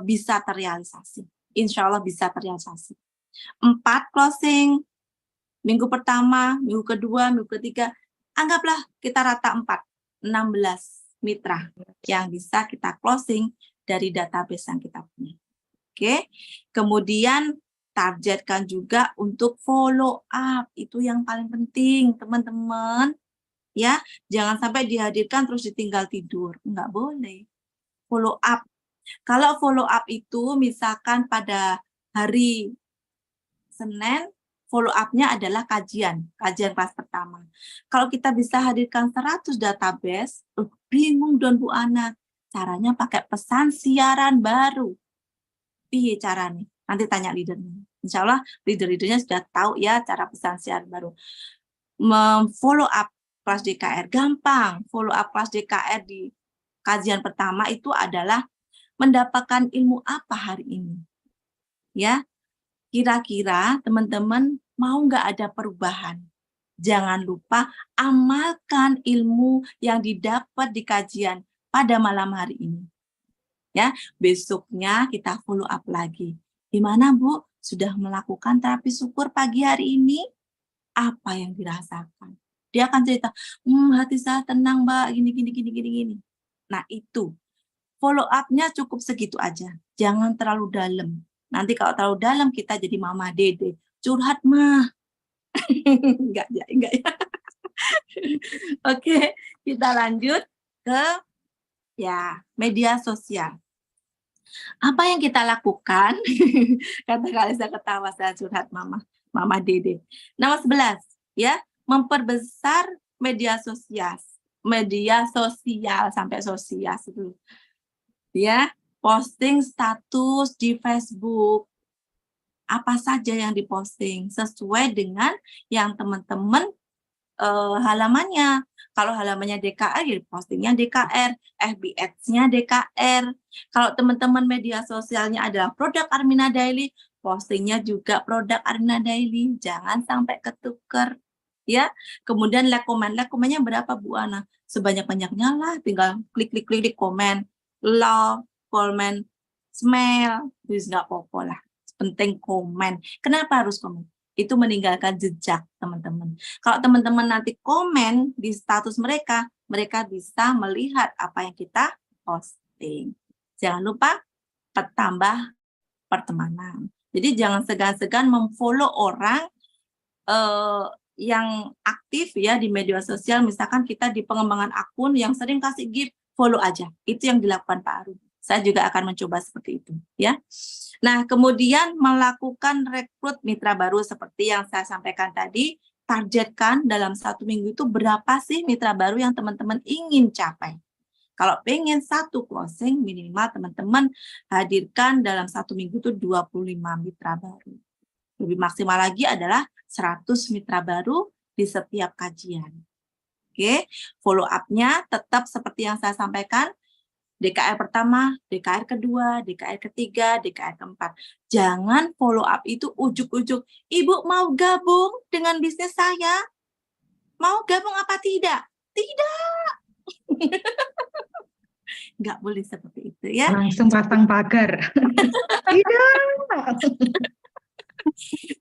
bisa terrealisasi. Insya Allah bisa terrealisasi. 4 closing, minggu pertama, minggu kedua, minggu ketiga, anggaplah kita rata 4, 16 mitra yang bisa kita closing dari database yang kita punya. Oke, kemudian targetkan juga untuk follow up, itu yang paling penting teman-teman. Ya, jangan sampai dihadirkan terus ditinggal tidur, enggak boleh. Follow up. Kalau follow up itu misalkan pada hari Senin, follow up-nya adalah kajian kelas pertama. Kalau kita bisa hadirkan 100 database, bingung don Bu Ana, caranya pakai pesan siaran baru. Piye caranya? Nanti tanya leadernya. Insya Allah leader-leadernya sudah tahu ya cara pesan siaran baru. Follow up kelas DKR gampang. Follow up kelas DKR di kajian pertama itu adalah mendapatkan ilmu apa hari ini. Ya, kira-kira teman-teman mau nggak ada perubahan? Jangan lupa amalkan ilmu yang didapat di kajian pada malam hari ini. Ya, besoknya kita follow up lagi. Gimana Bu? Sudah melakukan terapi syukur pagi hari ini? Apa yang dirasakan? Dia akan cerita, hati saya tenang Mbak, gini. Nah itu, follow up-nya cukup segitu aja. Jangan terlalu dalam. Nanti kalau terlalu dalam kita jadi Mama Dede. Curhat mah. Enggak ya. Oke, kita lanjut ke media sosial. Apa yang kita lakukan? Kata Kalisa ketawa saya curhat Mama Dede. Nomor 11, ya, memperbesar media sosial sampai sosial itu. Ya, posting status di Facebook. Apa saja yang diposting sesuai dengan yang teman-teman halamannya. Kalau halamannya DKR, ya postingnya DKR, FB Ads-nya DKR. Kalau teman-teman media sosialnya adalah produk Armina Daily, postingnya juga produk Armina Daily. Jangan sampai ketuker. ya. Kemudian like komennya berapa Bu Ana? Sebanyak-banyaknya lah, tinggal klik komen, love, comment, smell, terus nggak apa-apa lah. Penting komen. Kenapa harus komen? Itu meninggalkan jejak teman-teman. Kalau teman-teman nanti komen di status mereka bisa melihat apa yang kita posting. Jangan lupa tambah pertemanan. Jadi jangan segan-segan memfollow orang yang aktif ya di media sosial. Misalkan kita di pengembangan akun yang sering kasih gift, follow aja. Itu yang dilakukan Pak Arum. Saya juga akan mencoba seperti itu ya. Nah, kemudian melakukan rekrut mitra baru seperti yang saya sampaikan tadi, targetkan dalam 1 minggu itu berapa sih mitra baru yang teman-teman ingin capai. Kalau pengen 1 closing, minimal teman-teman hadirkan dalam 1 minggu itu 25 mitra baru. Lebih maksimal lagi adalah 100 mitra baru di setiap kajian. Oke, follow up-nya tetap seperti yang saya sampaikan, DKR pertama, DKR kedua, DKR ketiga, DKR keempat. Jangan follow up itu ujuk-ujuk, Ibu mau gabung dengan bisnis saya? Mau gabung apa tidak? Tidak. Nggak boleh seperti itu ya. Langsung pasang pagar. Tidak.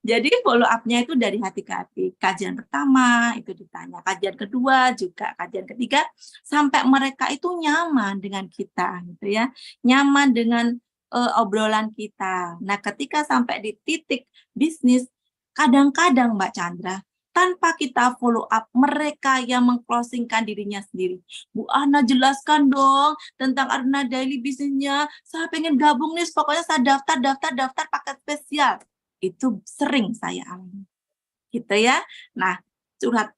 Jadi follow up-nya itu dari hati ke hati. Kajian pertama itu ditanya, kajian kedua juga, kajian ketiga, sampai mereka itu nyaman dengan kita, gitu ya, nyaman dengan obrolan kita. Nah, ketika sampai di titik bisnis, kadang-kadang Mbak Chandra, tanpa kita follow up, mereka yang mengclosingkan dirinya sendiri. Bu Ana jelaskan dong tentang Aruna Daily bisnisnya. Saya pengen gabung nih, pokoknya saya daftar paket spesial. Itu sering saya alami, gitu ya. Nah, curhat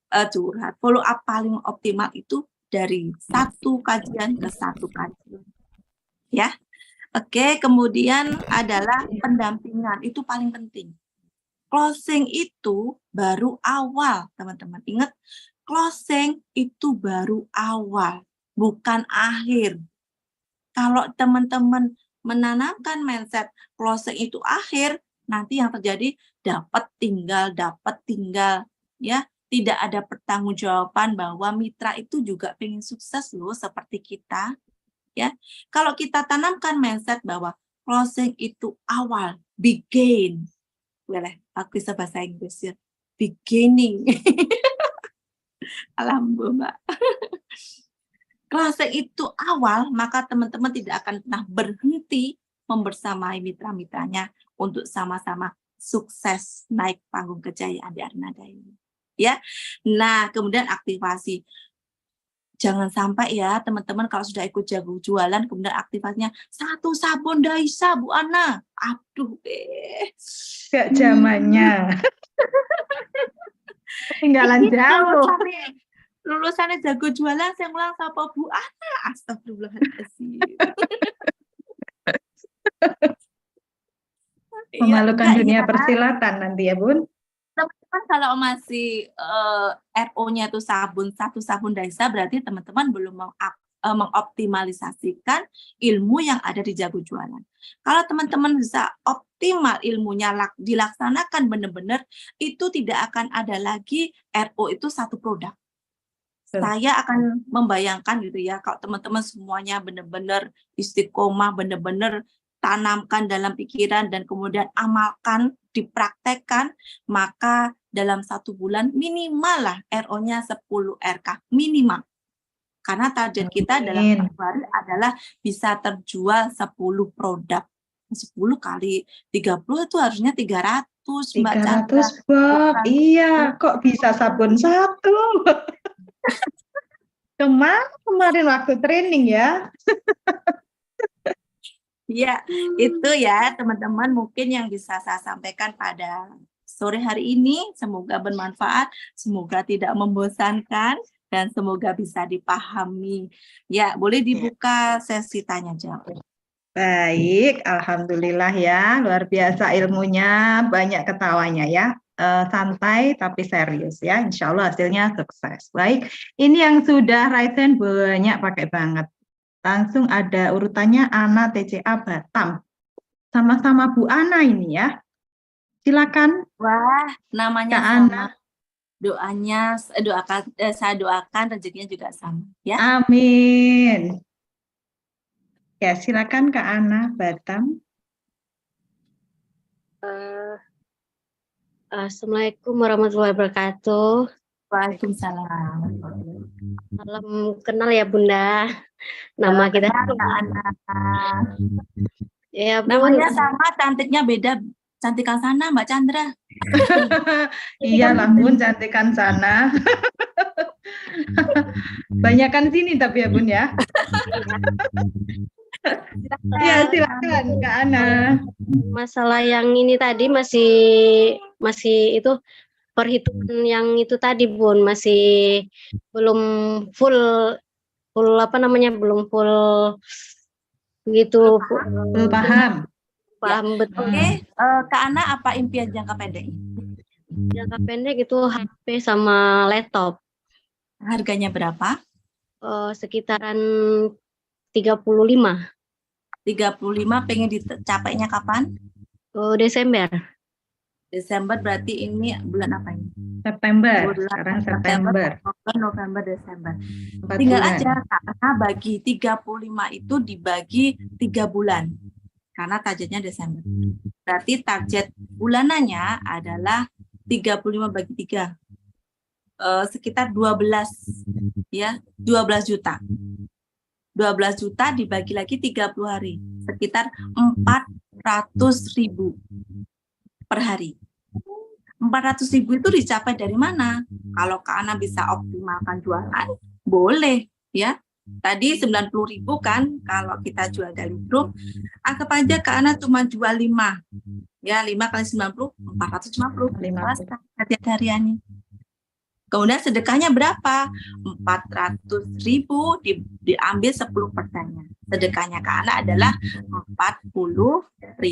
follow up paling optimal itu dari 1 kajian ke 1 kajian, ya. Oke, kemudian adalah pendampingan, itu paling penting. Closing itu baru awal, teman-teman. Ingat, closing itu baru awal, bukan akhir. Kalau teman-teman menanamkan mindset closing itu akhir, nanti yang terjadi dapat tinggal ya, tidak ada pertanggungjawaban bahwa mitra itu juga pengen sukses loh seperti kita ya. Kalau kita tanamkan mindset bahwa closing itu awal, begin, boleh aku bisa bahasa Inggris ya, beginning. Alhamdulillah. Closing itu awal, maka teman-teman tidak akan pernah berhenti membersamai mitra-mitranya untuk sama-sama sukses naik panggung kejayaan di Aruna Daily. Ya. Nah, kemudian aktivasi. Jangan sampai ya teman-teman kalau sudah ikut jago jualan, kemudian aktivasinya 1 sabun Daisa, Bu Ana. Aduh, Gak zamannya. Tinggalan jauh. Lulusannya jago jualan, saya ngulang sapa Bu Ana. Astagfirullahaladzim. Memalukan dunia persilatan nanti ya, Bun. Teman-teman kalau masih RO-nya itu 1 sabun Daisa, berarti teman-teman belum mengoptimalisasikan ilmu yang ada di jago jualan. Kalau teman-teman bisa optimal ilmunya dilaksanakan benar-benar, itu tidak akan ada lagi RO itu 1 produk. Saya akan membayangkan gitu ya, kalau teman-teman semuanya benar-benar istiqomah, benar-benar tanamkan dalam pikiran dan kemudian amalkan, dipraktekkan, maka dalam 1 bulan minimal lah RO-nya 10 RK, minimal. Karena target kita dalam 1 hari adalah bisa terjual 10 produk. 10 kali 30 itu harusnya 300, Mbak Chandra. 300 box, iya, kok bisa sabun 1? Kemarin waktu training ya. Ya, itu ya teman-teman mungkin yang bisa saya sampaikan pada sore hari ini. Semoga bermanfaat, semoga tidak membosankan, dan semoga bisa dipahami. Ya, boleh dibuka sesi tanya jawab. Baik, alhamdulillah ya, luar biasa ilmunya, banyak ketawanya ya. Santai tapi serius ya, insya Allah hasilnya sukses. Baik, ini yang sudah raise hand banyak pakai banget. Langsung ada urutannya Ana TCA Batam. Sama-sama Bu Ana ini ya. Silakan. Wah, namanya Kak sama. Ana. saya doakan rezekinya juga sama ya. Amin. Ya, silakan Kak Ana Batam. Assalamualaikum warahmatullahi wabarakatuh. Waalaikumsalam. Salam kenal ya Bunda. Nama kita Kak Ana. ya Bun. Namanya sama, cantiknya beda. Cantikan sana Mbak Chandra. Iyalah Bun, cantikan sana. Banyakan sini tapi ya Bun ya. Iya, silakan Kak Ana. Masalah yang ini tadi masih itu perhitungan yang itu tadi Bun, masih belum full belum full begitu Paham. paham betul. Oke, Kak Ana, apa impian jangka pendek? Jangka pendek itu HP sama laptop. Harganya berapa? Sekitaran 35 pengen dicapainya kapan? Desember. Desember berarti ini bulan apa ini? September. Bulan Sekarang September. Oktober, November, Desember. 4 Tinggal bulan. aja karena bagi 35 itu dibagi 3 bulan. Karena targetnya Desember. Berarti target bulanannya adalah 35 bagi 3. Sekitar 12 ya, 12 juta. 12 juta dibagi lagi 30 hari. Sekitar 400.000 per hari. 400.000 itu dicapai dari mana? Kalau Kak Ana bisa optimalkan jualan, boleh ya. Tadi 90.000 kan kalau kita jual dari grup, anggap aja Kak Ana cuma jual 5. Ya, 5 kali 90, 450. 50. Setiap hariannya. Kemudian sedekahnya berapa? 400.000 diambil 10%-nya. Sedekahnya Kak Ana adalah 40.000.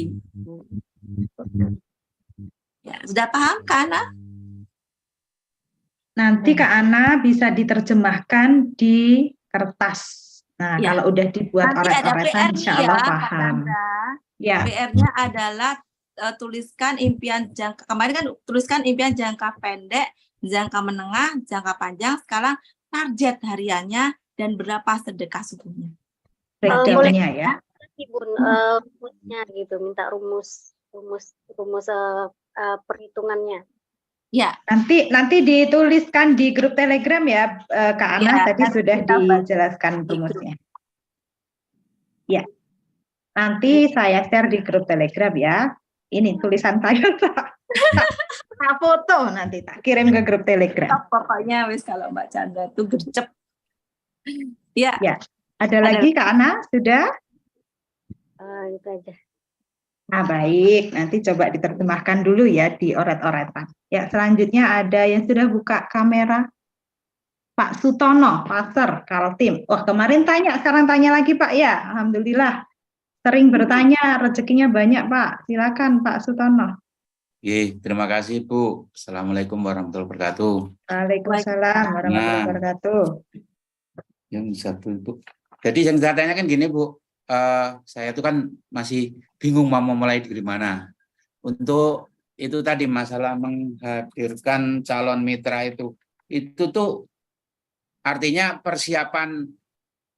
Ya, sudah paham Kak Ana? Nanti Kak Ana bisa diterjemahkan di kertas. Nah, Ya. kalau udah dibuat Nanti ada oret-oretan, PR insya Allah Kak paham. Chandra. Ya, PR-nya adalah tuliskan impian jangka, kemarin kan tuliskan impian jangka pendek, jangka menengah, jangka panjang, sekarang target hariannya dan berapa sedekah subuhnya. breakdown-nya ya. Bun, rumusnya gitu, minta rumus perhitungannya. Ya, Nanti dituliskan di grup Telegram ya, Kak Ana. Ya, Tadi nanti sudah kita bahas dijelaskan di grup. rumusnya. Ya, nanti saya share di grup Telegram ya. Ini tulisan saya tak foto nanti tak kirim ke grup Telegram. pokoknya wis kalau Mbak Chandra tuh gercep. Ya, Ya, ada lagi Kak Ana? Sudah? Itu aja. Nah, baik. Nanti coba diterjemahkan dulu ya di oret-oretan. Ya, selanjutnya ada yang sudah buka kamera. Pak Sutono, Pasar, Kaltim. Wah, kemarin tanya, sekarang tanya lagi Pak ya. Alhamdulillah. Sering bertanya, rezekinya banyak Pak. Silakan Pak Sutono. Terima kasih Bu. Assalamualaikum warahmatullahi wabarakatuh. Waalaikumsalam warahmatullahi wabarakatuh. Yang satu Bu. Jadi yang saya tanyakan gini Bu. Saya itu kan masih bingung mau mulai dari mana. Untuk itu tadi masalah menghadirkan calon mitra itu tuh artinya persiapan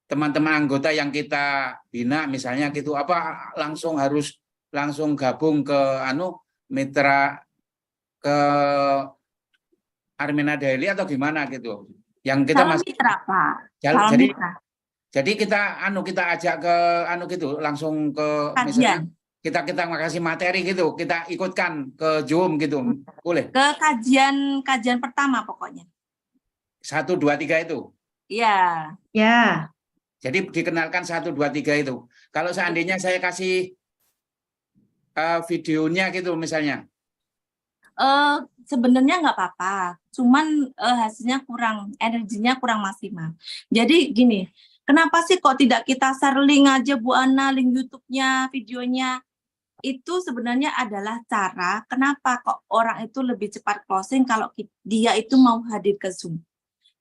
teman-teman anggota yang kita bina misalnya gitu apa harus langsung gabung ke mitra ke Armina Daily atau gimana gitu. Yang kita calon masih mitra Pak. Jadi kita ajak ke gitu langsung ke Kajian. misalnya kita makasih materi gitu, kita ikutkan ke Zoom gitu. Boleh? Ke kajian pertama pokoknya. 1 2 3 itu. Iya. Ya. Jadi dikenalkan 1 2 3 itu. Kalau seandainya saya kasih videonya gitu misalnya. Sebenarnya nggak apa-apa, cuman hasilnya energinya kurang maksimal. Jadi gini, kenapa sih kok tidak kita share link aja Bu Ana, link YouTube-nya, videonya? Itu sebenarnya adalah cara kenapa kok orang itu lebih cepat closing kalau dia itu mau hadir ke Zoom.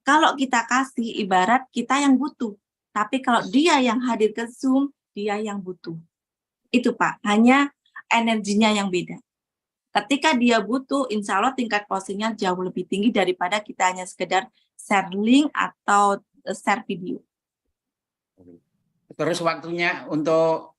Kalau kita kasih ibarat kita yang butuh, tapi kalau dia yang hadir ke Zoom, dia yang butuh. Itu Pak, hanya energinya yang beda. Ketika dia butuh, insya Allah tingkat closing-nya jauh lebih tinggi daripada kita hanya sekedar share link atau share video. Terus waktunya untuk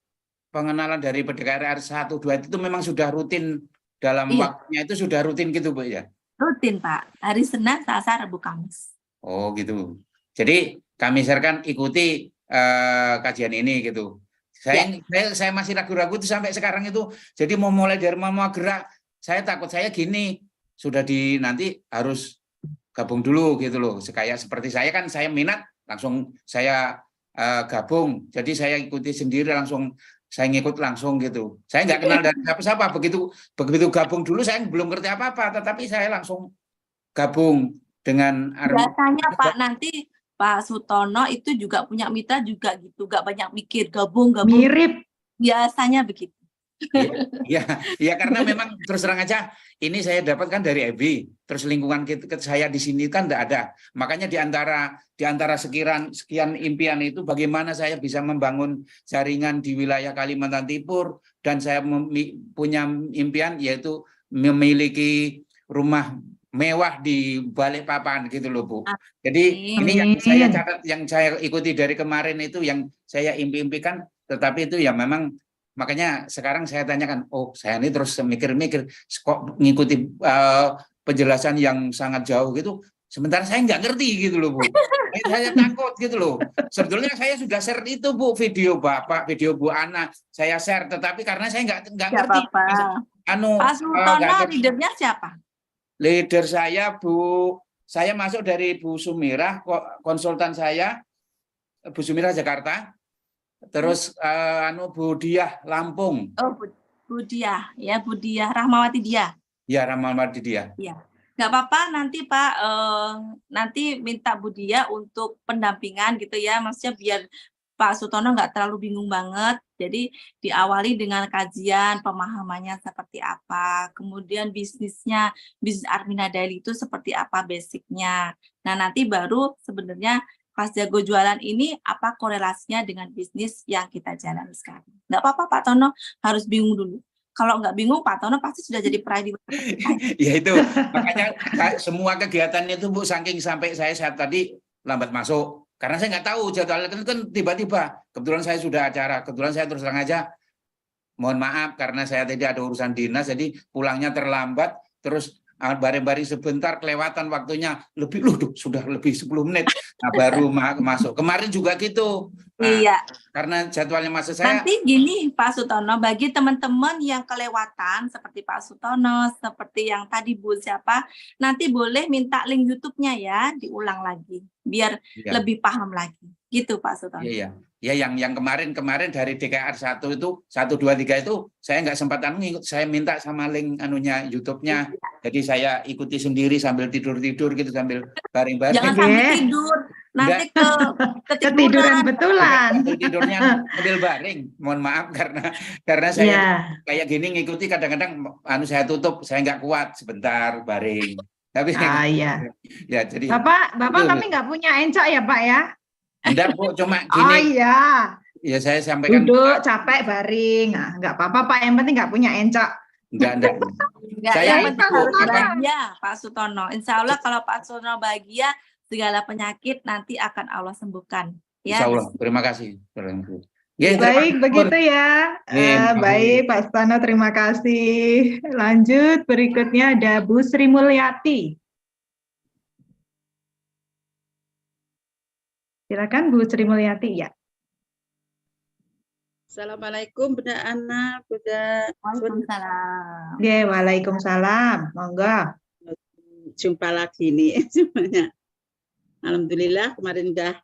pengenalan dari PDKR 1, 2 itu memang sudah rutin dalam Iya. waktunya itu sudah rutin gitu Bu ya? Rutin Pak, hari Senin, Selasa, Rabu, Kamis. Oh gitu. Jadi kami sarankan ikuti kajian ini gitu. Saya masih ragu-ragu itu sampai sekarang itu. Jadi mau mulai dari mau gerak, saya takut saya gini sudah nanti harus gabung dulu gitu loh. Kayak seperti saya kan saya minat langsung saya gabung. Jadi saya ikuti sendiri langsung saya ngikut langsung gitu. Saya nggak kenal dari siapa-siapa. Begitu gabung dulu saya belum ngerti apa-apa, tetapi saya langsung gabung dengan Biasanya Pak nanti Pak Sutono itu juga punya mitra juga gitu, gak banyak mikir gabung. Mirip. Biasanya begitu. Ya karena memang terus terang aja ini saya dapatkan dari EBI, terus lingkungan saya di sini kan tidak ada. Makanya di antara sekian impian itu bagaimana saya bisa membangun jaringan di wilayah Kalimantan Timur, dan saya punya impian yaitu memiliki rumah mewah di Balikpapan gitu loh Bu. Jadi ini yang saya catat, yang saya ikuti dari kemarin itu yang saya impikan, tetapi itu ya memang makanya sekarang saya tanyakan, oh saya ini terus mikir-mikir kok ngikuti penjelasan yang sangat jauh gitu, sementara saya nggak ngerti gitu loh Bu. Saya takut gitu loh. Sebetulnya saya sudah share itu Bu, video Bapak, video Bu Ana, saya share, tetapi karena saya nggak ngerti. Pak Sutono leadernya siapa? Leader saya saya masuk dari Bu Sumirah, konsultan saya Bu Sumirah Jakarta. Terus Bu Diah Lampung. Oh, Bu Diah, ya Bu Diah Rahmawati Diah. Ya, Rahmawati Diah. Ya, nggak apa-apa nanti Pak, nanti minta Bu Diah untuk pendampingan gitu ya, maksudnya biar Pak Sutono nggak terlalu bingung banget. Jadi diawali dengan kajian pemahamannya seperti apa, kemudian bisnis Armina Daily itu seperti apa basicnya. Nah nanti baru sebenarnya Kelas Jago Jualan ini apa korelasinya dengan bisnis yang kita jalani sekarang. Nggak apa-apa Pak Tono harus bingung dulu. Kalau nggak bingung Pak Tono pasti sudah jadi peraih. Ya itu, makanya semua kegiatan itu Bu, saking sampai saya saat tadi lambat masuk. Karena saya nggak tahu jadwalnya kan tiba-tiba. Kebetulan saya sudah acara, kebetulan saya terus terang aja. Mohon maaf karena saya tadi ada urusan dinas, jadi pulangnya terlambat, terus bareng-bareng sebentar kelewatan waktunya sudah lebih 10 menit baru masuk. Kemarin juga gitu. Iya. Karena jadwalnya masuk saya. Nanti gini Pak Sutono, bagi teman-teman yang kelewatan seperti Pak Sutono, seperti yang tadi Bu siapa, nanti boleh minta link YouTube-nya ya, diulang lagi biar lebih paham lagi. Gitu Pak Sutono. Iya. Ya yang kemarin dari DKR 1 itu 1, 2, 3 itu saya nggak sempat ngikut, saya minta sama link YouTube-nya. Jadi saya ikuti sendiri sambil tidur-tidur gitu, sambil baring-baring. Jangan sambil tidur, nanti ketiduran betulan. Tidurnya sambil baring. Mohon maaf karena saya kayak gini ngikuti kadang-kadang saya tutup, saya nggak kuat, sebentar baring. Tapi iya. Ya jadi Bapak tapi nggak punya encok ya Pak ya? Enggak Bu, cuma gini. Oh iya. Ya saya sampaikan. Duduk capek baring. Nah, nggak apa-apa Pak, yang penting nggak punya encok. Enggak, saya yang penting harus bahagia Pak Sutono. Insya Allah kalau Pak Sutono bahagia, segala penyakit nanti akan Allah sembuhkan. Ya. Insya Allah. Terima kasih. Baik, begitu ya. Baik Pak Sutono, terima kasih. Lanjut, berikutnya ada Bu Sri Mulyati. Silakan Bu Sri Mulyati ya. Assalamualaikum Bunda Ana, Bunda. Waalaikumsalam. Ya, waalaikumsalam. Monggo. Jumpa lagi nih semuanya. Alhamdulillah kemarin udah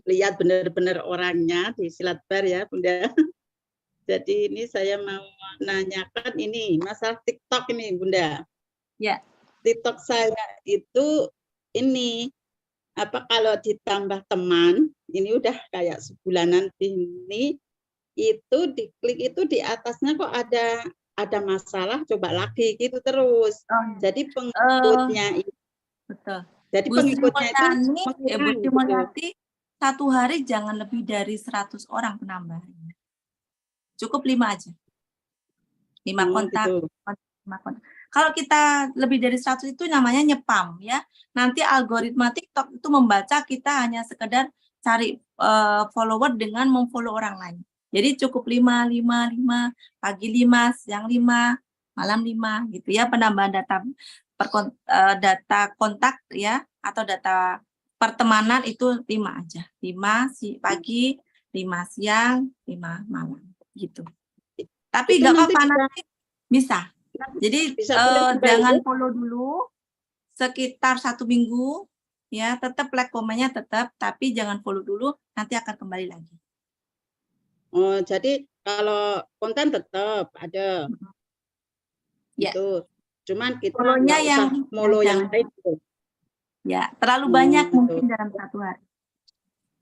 lihat benar-benar orangnya di Silatbar ya Bunda. Jadi ini saya mau nanyakan ini masalah TikTok ini Bunda. Ya. TikTok saya itu ini kalau ditambah teman, ini udah kayak sebulanan ini, itu diklik itu di atasnya kok ada masalah, coba lagi gitu terus. Jadi pengikutnya itu. Betul. Jadi pengikutnya itu Bu Sri satu hari jangan lebih dari 100 orang penambahannya. Cukup 5 aja. 5 kontak. Gitu. Kalau kita lebih dari 100 itu namanya nyepam ya. Nanti algoritma TikTok itu membaca kita hanya sekedar cari follower dengan memfollow orang lain. Jadi cukup 5, pagi 5, siang 5, malam 5 gitu ya, penambahan data data kontak ya atau data pertemanan itu 5 aja. 5 pagi, 5 siang, 5 malam gitu. Tapi nggak apa-apa nanti bisa. Jadi jangan follow dulu sekitar 1 minggu ya, tetap like komennya tetap, tapi jangan follow dulu, nanti akan kembali lagi. Oh, jadi kalau konten tetap ada. Ya. Itu. Cuman kita follow-nya yang follow yang lain itu. Ya, terlalu banyak mungkin dalam 1 hari.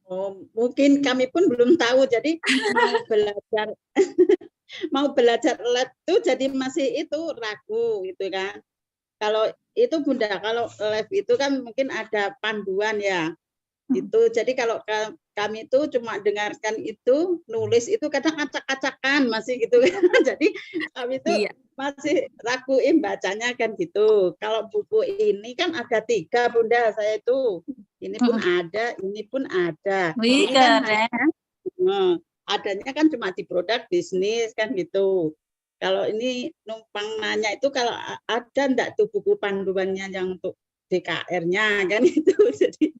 Oh, mungkin kami pun belum tahu, jadi mau belajar mau belajar live itu jadi masih itu ragu gitu kan. Kalau itu Bunda, kalau live itu kan mungkin ada panduan ya. Itu jadi kalau kami itu cuma dengarkan itu, nulis itu kadang acak-acakan masih gitu. Jadi kami itu masih raguin bacanya kan gitu. Kalau buku ini kan ada 3 Bunda, saya itu. Ini pun ada, ini pun ada. Wih, Ini kan keren. adanya kan cuma di produk bisnis kan gitu. Kalau ini numpang nanya itu kalau ada enggak tuh buku panduannya yang untuk DKR-nya kan itu. Jadi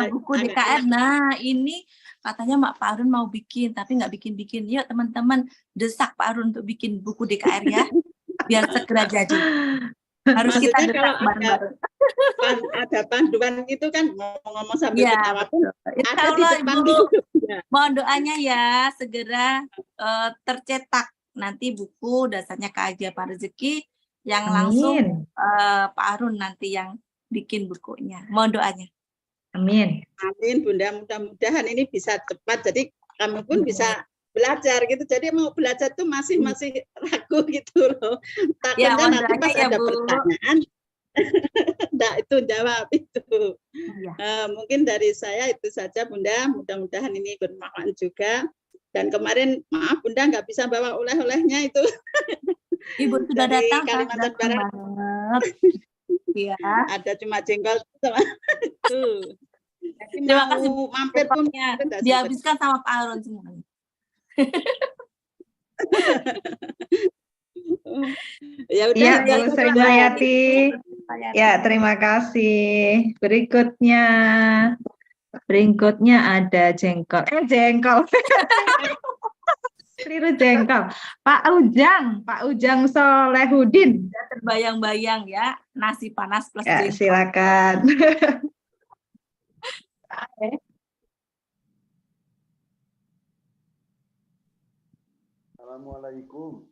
buku DKR. Nah, ini katanya Pak Arun mau bikin, tapi nggak bikin-bikin. Yuk teman-teman, desak Pak Arun untuk bikin buku DKR ya, biar segera jadi. Harus kita desak bareng-bareng. Ada panduan itu kan ngomong-ngomong sambil ketawa pun ada di depan Ibu, ya. mohon doanya ya segera tercetak nanti buku dasarnya Keajaiban Rezeki yang langsung Pak Arun nanti yang bikin bukunya. Mohon doanya. Amin. Amin Bunda, mudah-mudahan ini bisa cepat jadi kami pun bisa belajar gitu. Jadi mau belajar tuh masih ragu gitu loh. Takutnya nanti pas ada pertanyaan enggak itu jawab itu. Mungkin dari saya itu saja Bunda, mudah-mudahan ini bermanfaat juga. Dan kemarin maaf Bunda nggak bisa bawa oleh-olehnya itu. Ibu sudah datang Kalimantan Barat. Iya. Ada cuma jengkol sama itu. Terima kasih mampir pun dihabiskan sama Pak Arun semuanya. Ya Bu Sri Mulyati. Ya, terima kasih. Berikutnya ada jengkol. Jengkol. Keliru jengkol. Pak Ujang Solehudin. Terbayang-bayang ya, nasi panas plus ya, jengkol. Silakan. Assalamualaikum.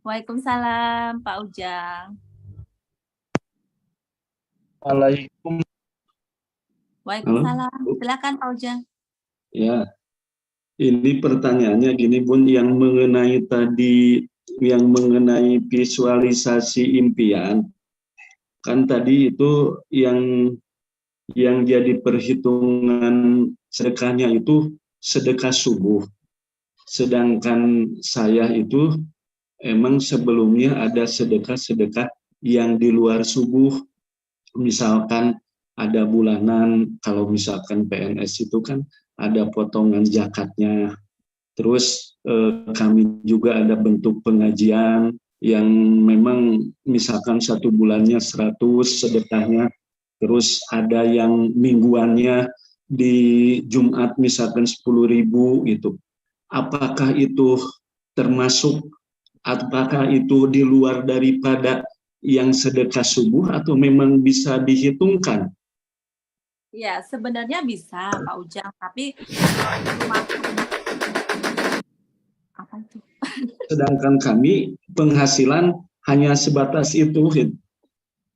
Waalaikumsalam Pak Ujang. Waalaikumsalam. Silakan Pak Ujang. Ya, ini pertanyaannya gini Bun, yang mengenai tadi, yang mengenai visualisasi impian, kan tadi itu yang jadi perhitungan sedekahnya itu sedekah subuh. Sedangkan saya itu emang sebelumnya ada sedekah-sedekah yang di luar subuh, misalkan ada bulanan, kalau misalkan PNS itu kan ada potongan zakatnya. Terus kami juga ada bentuk pengajian yang memang misalkan 1 bulannya 100 sedekahnya. Terus ada yang mingguannya di Jumat misalkan 10.000 gitu. Apakah itu termasuk, apakah itu di luar daripada yang sedekah subuh atau memang bisa dihitungkan? Ya, sebenarnya bisa Pak Ujang, tapi apa itu? Sedangkan kami penghasilan hanya sebatas itu.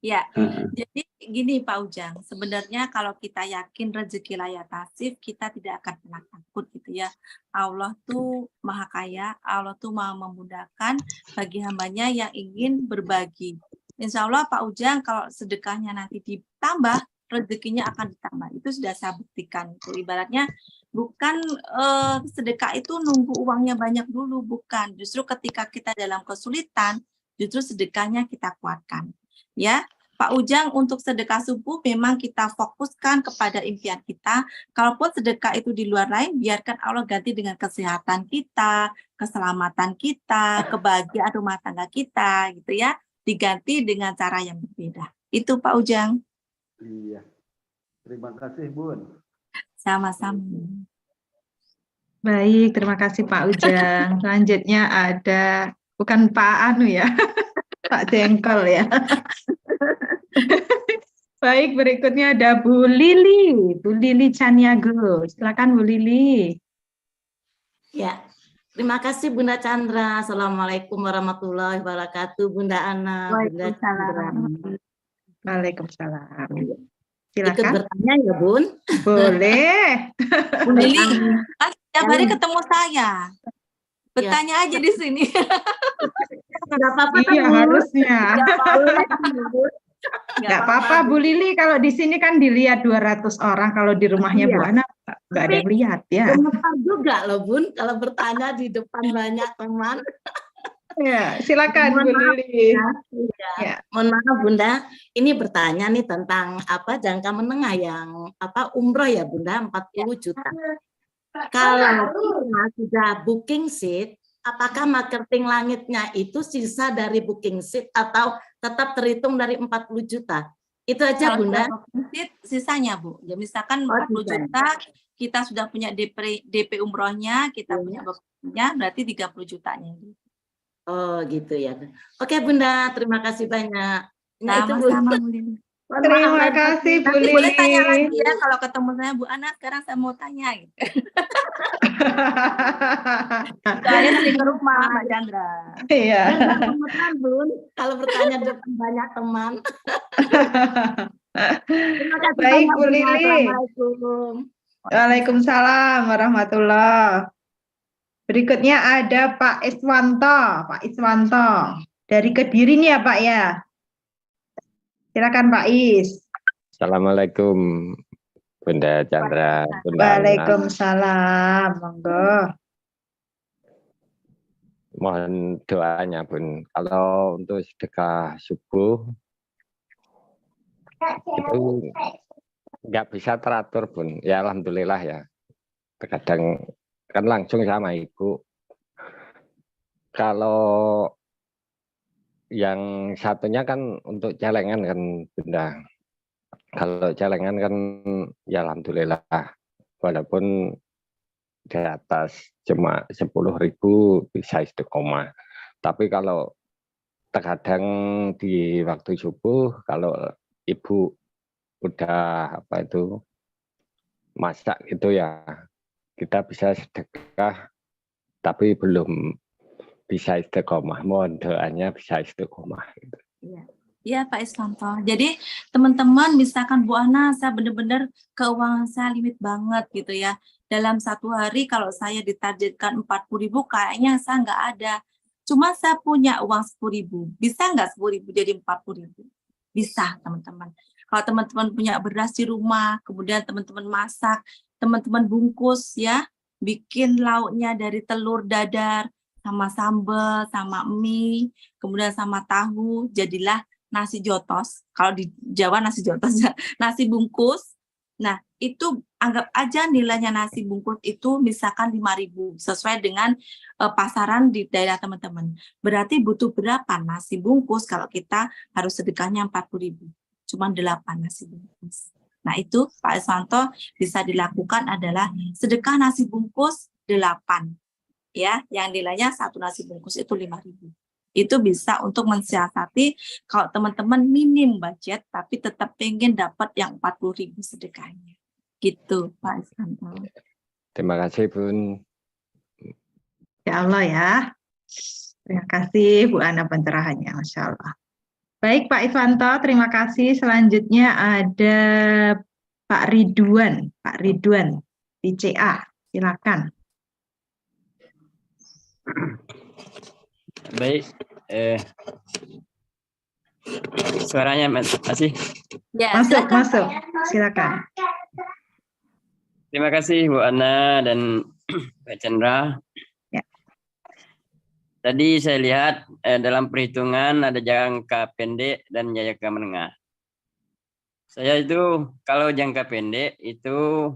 Ya, jadi gini Pak Ujang, sebenarnya kalau kita yakin rezeki layak nasib, kita tidak akan pernah takut gitu ya. Allah tuh maha kaya, Allah tuh maha memudahkan bagi hambanya yang ingin berbagi. Insya Allah Pak Ujang kalau sedekahnya nanti ditambah, rezekinya akan ditambah. Itu sudah saya buktikan. Itu ibaratnya bukan sedekah itu nunggu uangnya banyak dulu, bukan. Justru ketika kita dalam kesulitan, justru sedekahnya kita kuatkan. Ya, Pak Ujang, untuk sedekah subuh memang kita fokuskan kepada impian kita. Kalaupun sedekah itu di luar lain, biarkan Allah ganti dengan kesehatan kita, keselamatan kita, kebahagiaan rumah tangga kita, gitu ya. Diganti dengan cara yang berbeda. Itu Pak Ujang. Iya. Terima kasih, Bun. Sama-sama. Baik, terima kasih Pak Ujang. Selanjutnya ada, bukan Pak Anu ya, Pak Jengkol ya. Baik, berikutnya ada Bu Lili Caniago. Silakan Bu Lili. Ya, terima kasih Bunda Chandra. Assalamualaikum warahmatullahi wabarakatuh, Bunda Ana, Bunda Chandra. Waalaikumsalam. Ikut Silakan bertanya ya, Bun? Boleh. Bu Lili, setiap hari ketemu saya. Bertanya aja di sini. Nggak apa-apa, Iya, Bu. harusnya. Nggak Nggak apa-apa Bu Lili, kalau di sini kan dilihat 200 orang, kalau di rumahnya Bu Iya. Ana nggak ada yang lihat ya. Gemetar juga loh, Bun, kalau bertanya di depan banyak teman. Ya, silakan Bu Mohon maaf, Lili. Bunda. Ya. Mohon maaf Bunda, ini bertanya nih tentang apa jangka menengah yang apa umroh ya Bunda, 40 juta. Kalau kita sudah booking seat, apakah marketing langitnya itu sisa dari booking seat atau tetap terhitung dari 40 juta? Itu aja Kalau Bunda. sisanya Bu, ya misalkan 40 juta, kita sudah punya DP umrohnya, kita punya bookingnya, berarti 30 jutanya. Oh gitu ya. Oke Bunda, terima kasih banyak. Nah itu Bu. Sama-sama Bu Lili. Terima kasih Bu Nanti boleh tanya lagi Lili. ya kalau ketemu saya Bu Ana, sekarang saya mau tanya gitu. Saya sering ke rumah Mbak Chandra. Iya. Enggak komentar Bun, kalau bertanya depan banyak teman. Terima kasih Baik banyak, Bu Bunda. Lili. Assalamualaikum. Waalaikumsalam warahmatullahi. Berikutnya ada Pak Iswanto dari Kediri nih ya Pak ya. Silakan Pak Is. Assalamualaikum Bunda Chandra. Bunda Ana. Waalaikumsalam, monggo. Mohon doanya Bun. Kalau untuk sedekah subuh itu nggak bisa teratur Bun. Ya alhamdulillah ya. Terkadang kan langsung sama Ibu. Kalau yang satunya kan untuk celengan kan Bunda. Kalau celengan kan ya alhamdulillah. Walaupun di atas cuma 10.000 bisa istiqomah. Tapi kalau terkadang di waktu subuh kalau Ibu udah apa itu masak gitu ya, kita bisa sedekah tapi belum bisa istiqomah. Mohon doanya bisa istiqomah. Gitu. Iya Pak Iswanto. Jadi teman-teman misalkan Bu Ana, saya benar-benar keuangan saya limit banget gitu ya. Dalam satu hari kalau saya ditargetkan 40.000 kayaknya saya nggak ada. Cuma saya punya uang 10.000. Bisa nggak 10.000 jadi 40.000? Bisa teman-teman. Kalau teman-teman punya beras di rumah, kemudian teman-teman masak, teman-teman bungkus ya, bikin lauknya dari telur dadar, sama sambal, sama mie, kemudian sama tahu, jadilah nasi jotos. Kalau di Jawa nasi jotos, nasi bungkus. Nah, itu anggap aja nilainya nasi bungkus itu misalkan 5.000 sesuai dengan pasaran di daerah teman-teman. Berarti butuh berapa nasi bungkus kalau kita harus sedekahnya 40.000? Cuma 8 nasi bungkus. Nah, itu Pak Iswanto bisa dilakukan adalah sedekah nasi bungkus 8. Ya, yang nilainya satu nasi bungkus itu 5.000. Itu bisa untuk mensiasati kalau teman-teman minim budget tapi tetap pengen dapat yang 40.000 sedekahnya. Gitu, Pak Iswanto. Terima kasih, Bun. Ya Allah ya. Terima kasih Bu Ana pencerahannya, Masya Allah. Baik Pak Iswanto, terima kasih. Selanjutnya ada Pak Ridwan di CA. Silakan. Baik, suaranya masih? Ya, masuk. Silakan. Terima kasih Bu Ana dan Mbak Chandra. Ya. tadi saya lihat dalam perhitungan ada jangka pendek dan jangka menengah. Saya itu kalau jangka pendek itu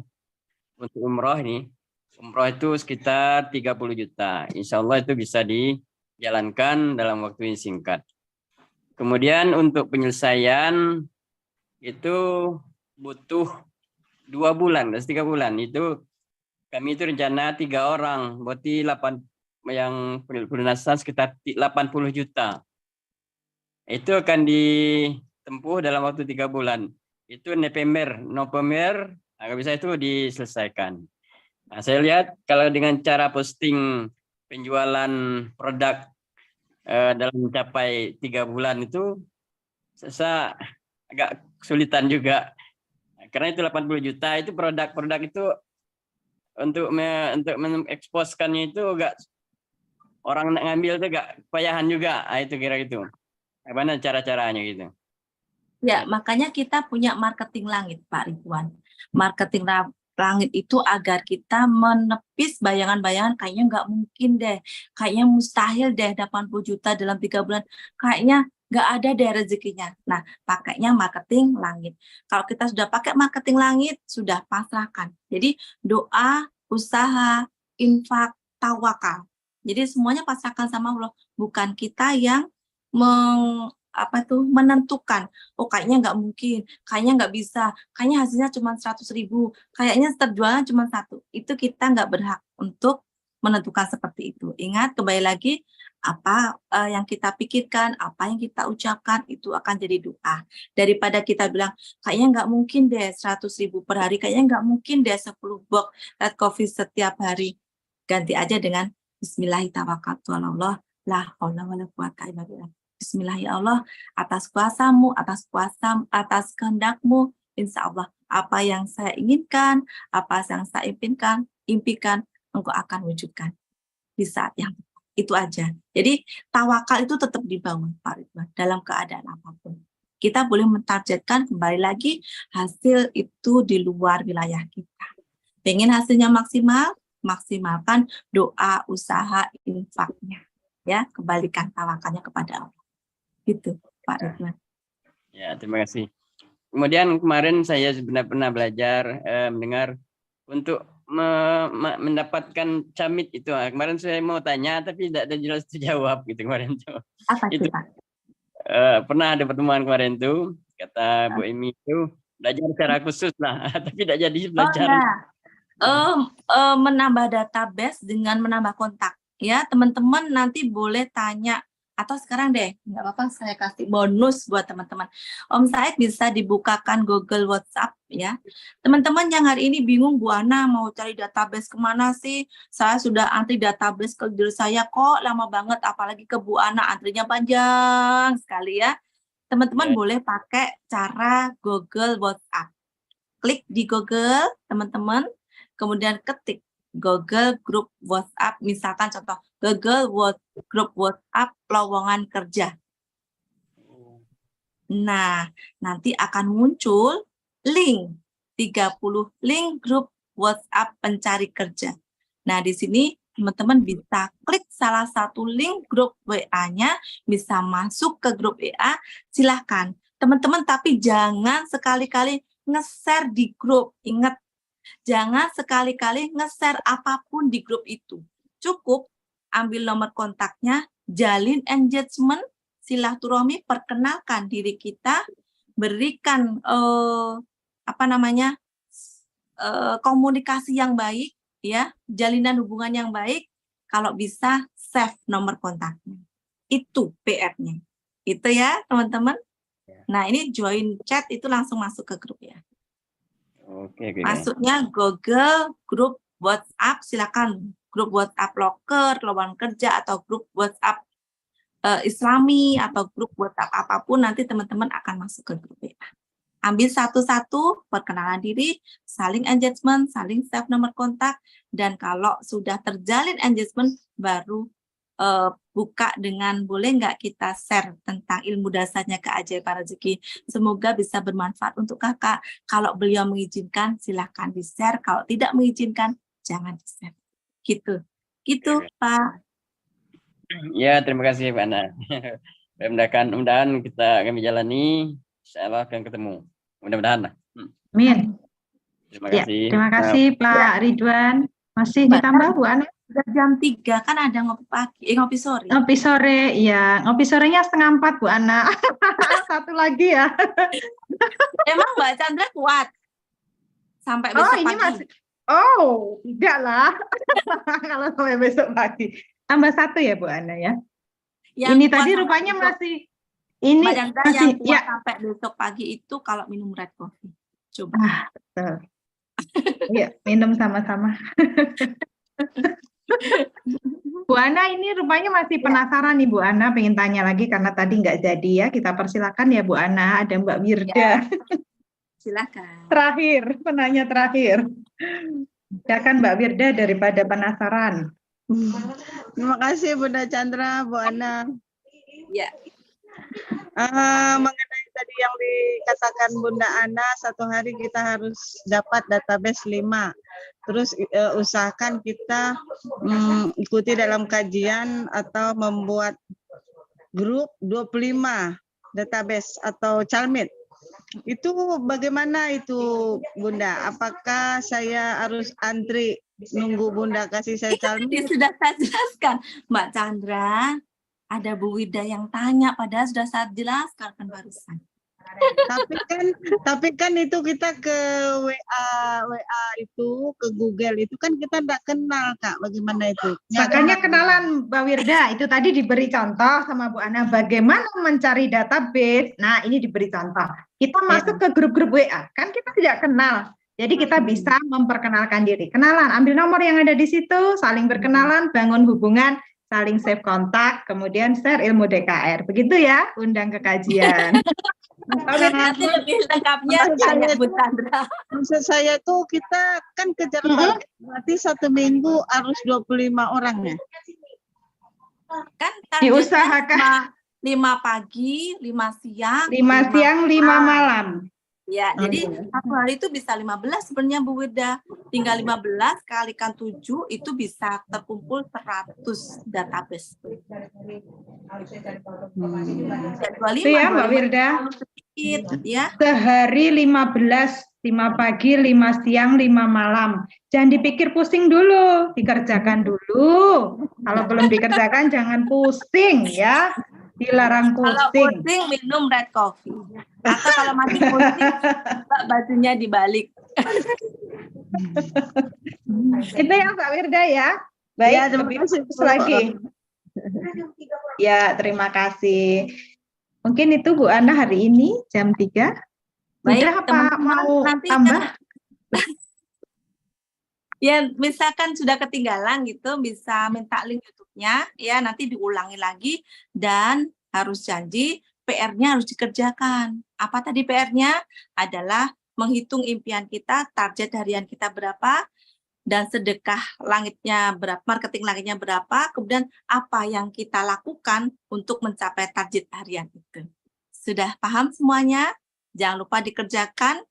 untuk umroh ini, umroh itu sekitar 30 juta. Insya Allah itu bisa dijalankan dalam waktu yang singkat. Kemudian untuk penyelesaian itu butuh 2 bulan, 3 bulan. Itu kami itu rencana 3 orang, berarti 8 yang pelunasan sekitar 80 juta. Itu akan ditempuh dalam waktu 3 bulan. Itu November, agak bisa itu diselesaikan. Nah, saya lihat kalau dengan cara posting penjualan produk dalam mencapai 3 bulan itu saya agak kesulitan juga. Karena itu 80 juta itu produk-produk itu untuk mengeksposkannya itu agak orang nak ngambil itu agak kepayahan juga. Itu kira gitu. Bagaimana cara-caranya gitu? Ya, makanya kita punya marketing langit, Pak Ridwan. Marketing langit itu agar kita menepis bayangan-bayangan kayaknya nggak mungkin deh, kayaknya mustahil deh 80 juta dalam 3 bulan, kayaknya nggak ada deh rezekinya. Nah, pakainya marketing langit. Kalau kita sudah pakai marketing langit, sudah pasrahkan. Jadi doa, usaha, infak, tawakal. Jadi semuanya pasrahkan sama Allah. Bukan kita yang menentukan, oh kayaknya nggak mungkin, kayaknya nggak bisa, kayaknya hasilnya cuma 100.000, kayaknya terjualnya cuma 1. Itu kita nggak berhak untuk menentukan seperti itu. Ingat, kembali lagi, apa yang kita pikirkan, apa yang kita ucapkan, itu akan jadi doa. Daripada kita bilang, kayaknya nggak mungkin deh 100.000 per hari, kayaknya nggak mungkin deh 10 box red coffee setiap hari. Ganti aja dengan Bismillahirrahmanirrahim. La haula wala quwata illa billah. Bismillah ya Allah, atas kuasamu, atas kehendakmu, insya Allah apa yang saya inginkan, apa yang saya impikan, engkau akan wujudkan di saat yang tepat. Itu aja. Jadi tawakal itu tetap dibangun, Pak Ridwan, dalam keadaan apapun. Kita boleh mentargetkan kembali lagi hasil itu di luar wilayah kita. Pengen hasilnya maksimal, maksimalkan doa, usaha, infaknya. Ya, kembalikan tawakalnya kepada Allah. Gitu, Pak Ridwan. Ya, terima kasih. Kemudian kemarin saya sebenarnya pernah belajar mendengar untuk mendapatkan camit itu. Kemarin saya mau tanya tapi tidak ada jelas terjawab gitu kemarin tuh. Apa itu, Pak? Pernah ada pertemuan kemarin tuh, kata Bu Emi itu belajar secara khusus lah, tapi tidak jadi belajar. Menambah database dengan menambah kontak. Ya, teman-teman nanti boleh tanya. Atau sekarang deh, nggak apa-apa saya kasih bonus buat teman-teman. Om Said bisa dibukakan Google WhatsApp ya. Teman-teman yang hari ini bingung, Bu Ana mau cari database kemana sih? Saya sudah antri database ke diri saya kok, lama banget. Apalagi ke Bu Ana, antrinya panjang sekali ya. Teman-teman boleh pakai cara Google WhatsApp. Klik di Google, teman-teman. Kemudian ketik Google Group WhatsApp, misalkan contoh Google Group WhatsApp lowongan kerja. Nah, nanti akan muncul link 30 link grup WhatsApp pencari kerja. Nah, di sini teman-teman bisa klik salah satu link grup WA-nya, bisa masuk ke grup WA, silahkan. Teman-teman tapi jangan sekali-kali nge-share di grup. Ingat, jangan sekali-kali nge-share apapun di grup itu. Cukup ambil nomor kontaknya, jalin engagement, silaturahmi, perkenalkan diri kita, berikan komunikasi yang baik, ya, jalinan hubungan yang baik. Kalau bisa save nomor kontaknya. Itu PR-nya. Itu ya, teman-teman. Nah, ini join chat itu langsung masuk ke grup ya. Oke. Masuknya Google Group WhatsApp, silakan grup WhatsApp loker, lowongan kerja, atau grup WhatsApp Islami, atau grup WhatsApp apapun, nanti teman-teman akan masuk ke grup WA. Ambil satu-satu, perkenalan diri, saling engagement, saling save nomor kontak, dan kalau sudah terjalin engagement, baru buka dengan boleh nggak kita share tentang ilmu dasarnya keajaiban rezeki. Semoga bisa bermanfaat untuk kakak. Kalau beliau mengizinkan, silahkan di-share. Kalau tidak mengizinkan, jangan di-share. Gitu, Pak. Ya, terima kasih Pak Ana. Mudah-mudahan kami jalani, insya Allah akan ketemu. Mudah-mudahan lah. Amin. Terima Ya, kasih. terima kasih Pak Ridwan. Masih ditambah Bu Ana? Sudah jam 3 kan ada ngopi pagi, ngopi sore. Ngopi sore, ya. Ngopi sorenya 3:30 Bu Ana. Satu lagi ya. Emang Mbak Chandra kuat sampai Oh, besok ini pagi? masih. Oh, tidak lah. Kalau sampai besok pagi. Tambah 1 ya Bu Ana ya. Yang Ini kuat tadi sampai rupanya besok. masih. Ini Mbak Chandra masih yang kuat ya. sampai besok pagi itu kalau minum red coffee. Coba. Betul. Iya, minum sama-sama. Bu Ana ini rupanya masih penasaran nih Bu Ana, pengen tanya lagi karena tadi nggak jadi ya. Kita persilakan ya Bu Ana, ada Mbak Wirda. Silakan. Terakhir, penanya terakhir. Silakan Mbak Wirda daripada penasaran. Terima kasih Bunda Chandra, Bu Ana. Ya. Mengenai tadi yang dikatakan Bunda Ana, 1 hari kita harus dapat database 5. Terus usahakan kita ikuti dalam kajian atau membuat grup 25 database atau Calmit. Itu bagaimana itu Bunda? Apakah saya harus antri nunggu Bunda kasih saya Calmit? Sudah saya jelaskan, Mbak Chandra. Ada Bu Wida yang tanya, padahal sudah saya jelaskan kan barusan. Tapi kan itu kita ke WA itu, ke Google itu kan kita tidak kenal Kak, bagaimana itu? Makanya kenalan Mbak Wirda, itu tadi diberi contoh sama Bu Ana bagaimana mencari database. Nah, ini diberi contoh. Kita masuk ke grup-grup WA, kan kita tidak kenal. Jadi kita bisa memperkenalkan diri. Kenalan, ambil nomor yang ada di situ, saling berkenalan, bangun hubungan, saling save kontak, kemudian share ilmu DKR. Begitu ya, undang ke kajian. Nanti lebih lengkapnya tanya Bu Chandra. Maksud saya tuh kita kan kejar target, berarti 1 minggu harus 25 orang ya? Kan diusahakan 5 pagi, 5 siang, 5 siang, 5 malam. Ya, jadi 1 hari itu bisa 15 sebenarnya Bu Wida. Tinggal 15 kalikan 7 itu bisa terkumpul 100 database. Itu ya Mbak Wirda. Sedikit, ya. Sehari 15, 5 pagi, 5 siang, 5 malam. Jangan dipikir pusing dulu, dikerjakan dulu. Kalau belum dikerjakan jangan pusing ya. Dilarang pusing. Kalau pusing minum red coffee. Atau kalau masih pusing, bajunya dibalik. Itu yang Mbak Wirda ya. Baik, Ya, terima lebih kasih, bagus Bu. lagi. Ya, terima kasih. Mungkin itu Bu Ana hari ini jam 3. Baik, Udah apa teman-teman, mau nanti tambah? Ya, misalkan sudah ketinggalan gitu, bisa minta link YouTube-nya, ya nanti diulangi lagi dan harus janji PR-nya harus dikerjakan. Apa tadi PR-nya? Adalah menghitung impian kita, target harian kita berapa, dan sedekah langitnya berapa, marketing langitnya berapa, kemudian apa yang kita lakukan untuk mencapai target harian itu. Sudah paham semuanya? Jangan lupa dikerjakan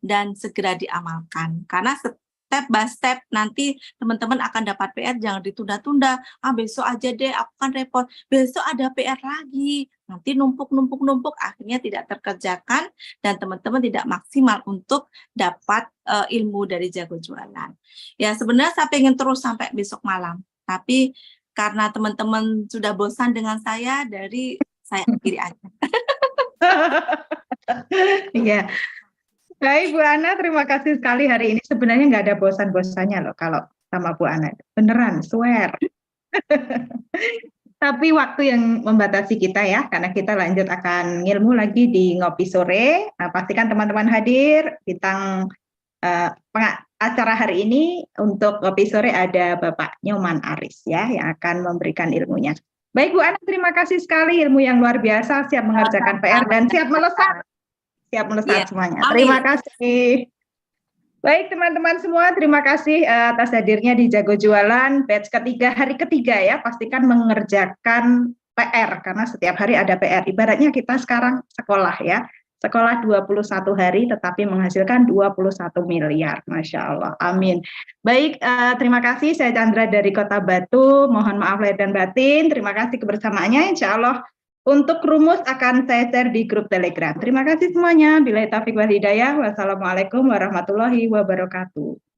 dan segera diamalkan. Karena step by step nanti teman-teman akan dapat PR, jangan ditunda-tunda. Besok aja deh, aku kan repot. Besok ada PR lagi. Nanti numpuk, akhirnya tidak terkerjakan dan teman-teman tidak maksimal untuk dapat ilmu dari Jago Jualan. Ya sebenarnya saya pengen terus sampai besok malam. Tapi karena teman-teman sudah bosan dengan saya, dari saya akhiri aja. Iya. Baik Bu Ana, terima kasih sekali hari ini. Sebenarnya nggak ada bosan-bosannya loh kalau sama Bu Ana. Beneran, swear. Tapi waktu yang membatasi kita ya, karena kita lanjut akan ngilmu lagi di Ngopi Sore. Nah, pastikan teman-teman hadir. Bintang acara hari ini untuk Ngopi Sore ada Bapak Nyoman Aris ya, yang akan memberikan ilmunya. Baik Bu Ana, terima kasih sekali, ilmu yang luar biasa, siap mengerjakan PR dan siap melesat. Siap melesat semuanya. Terima kasih. Baik teman-teman semua, terima kasih atas hadirnya di Jago Jualan batch ketiga, hari ketiga ya. Pastikan mengerjakan PR karena setiap hari ada PR. Ibaratnya kita sekarang sekolah ya. Sekolah 21 hari tetapi menghasilkan 21 miliar. Masya Allah. Amin. Baik, terima kasih. Saya Chandra dari Kota Batu. Mohon maaf lahir dan batin. Terima kasih kebersamaannya. Insya Allah untuk rumus akan saya share di grup Telegram. Terima kasih semuanya. Billahi taufiq wal hidayah. Wassalamualaikum warahmatullahi wabarakatuh.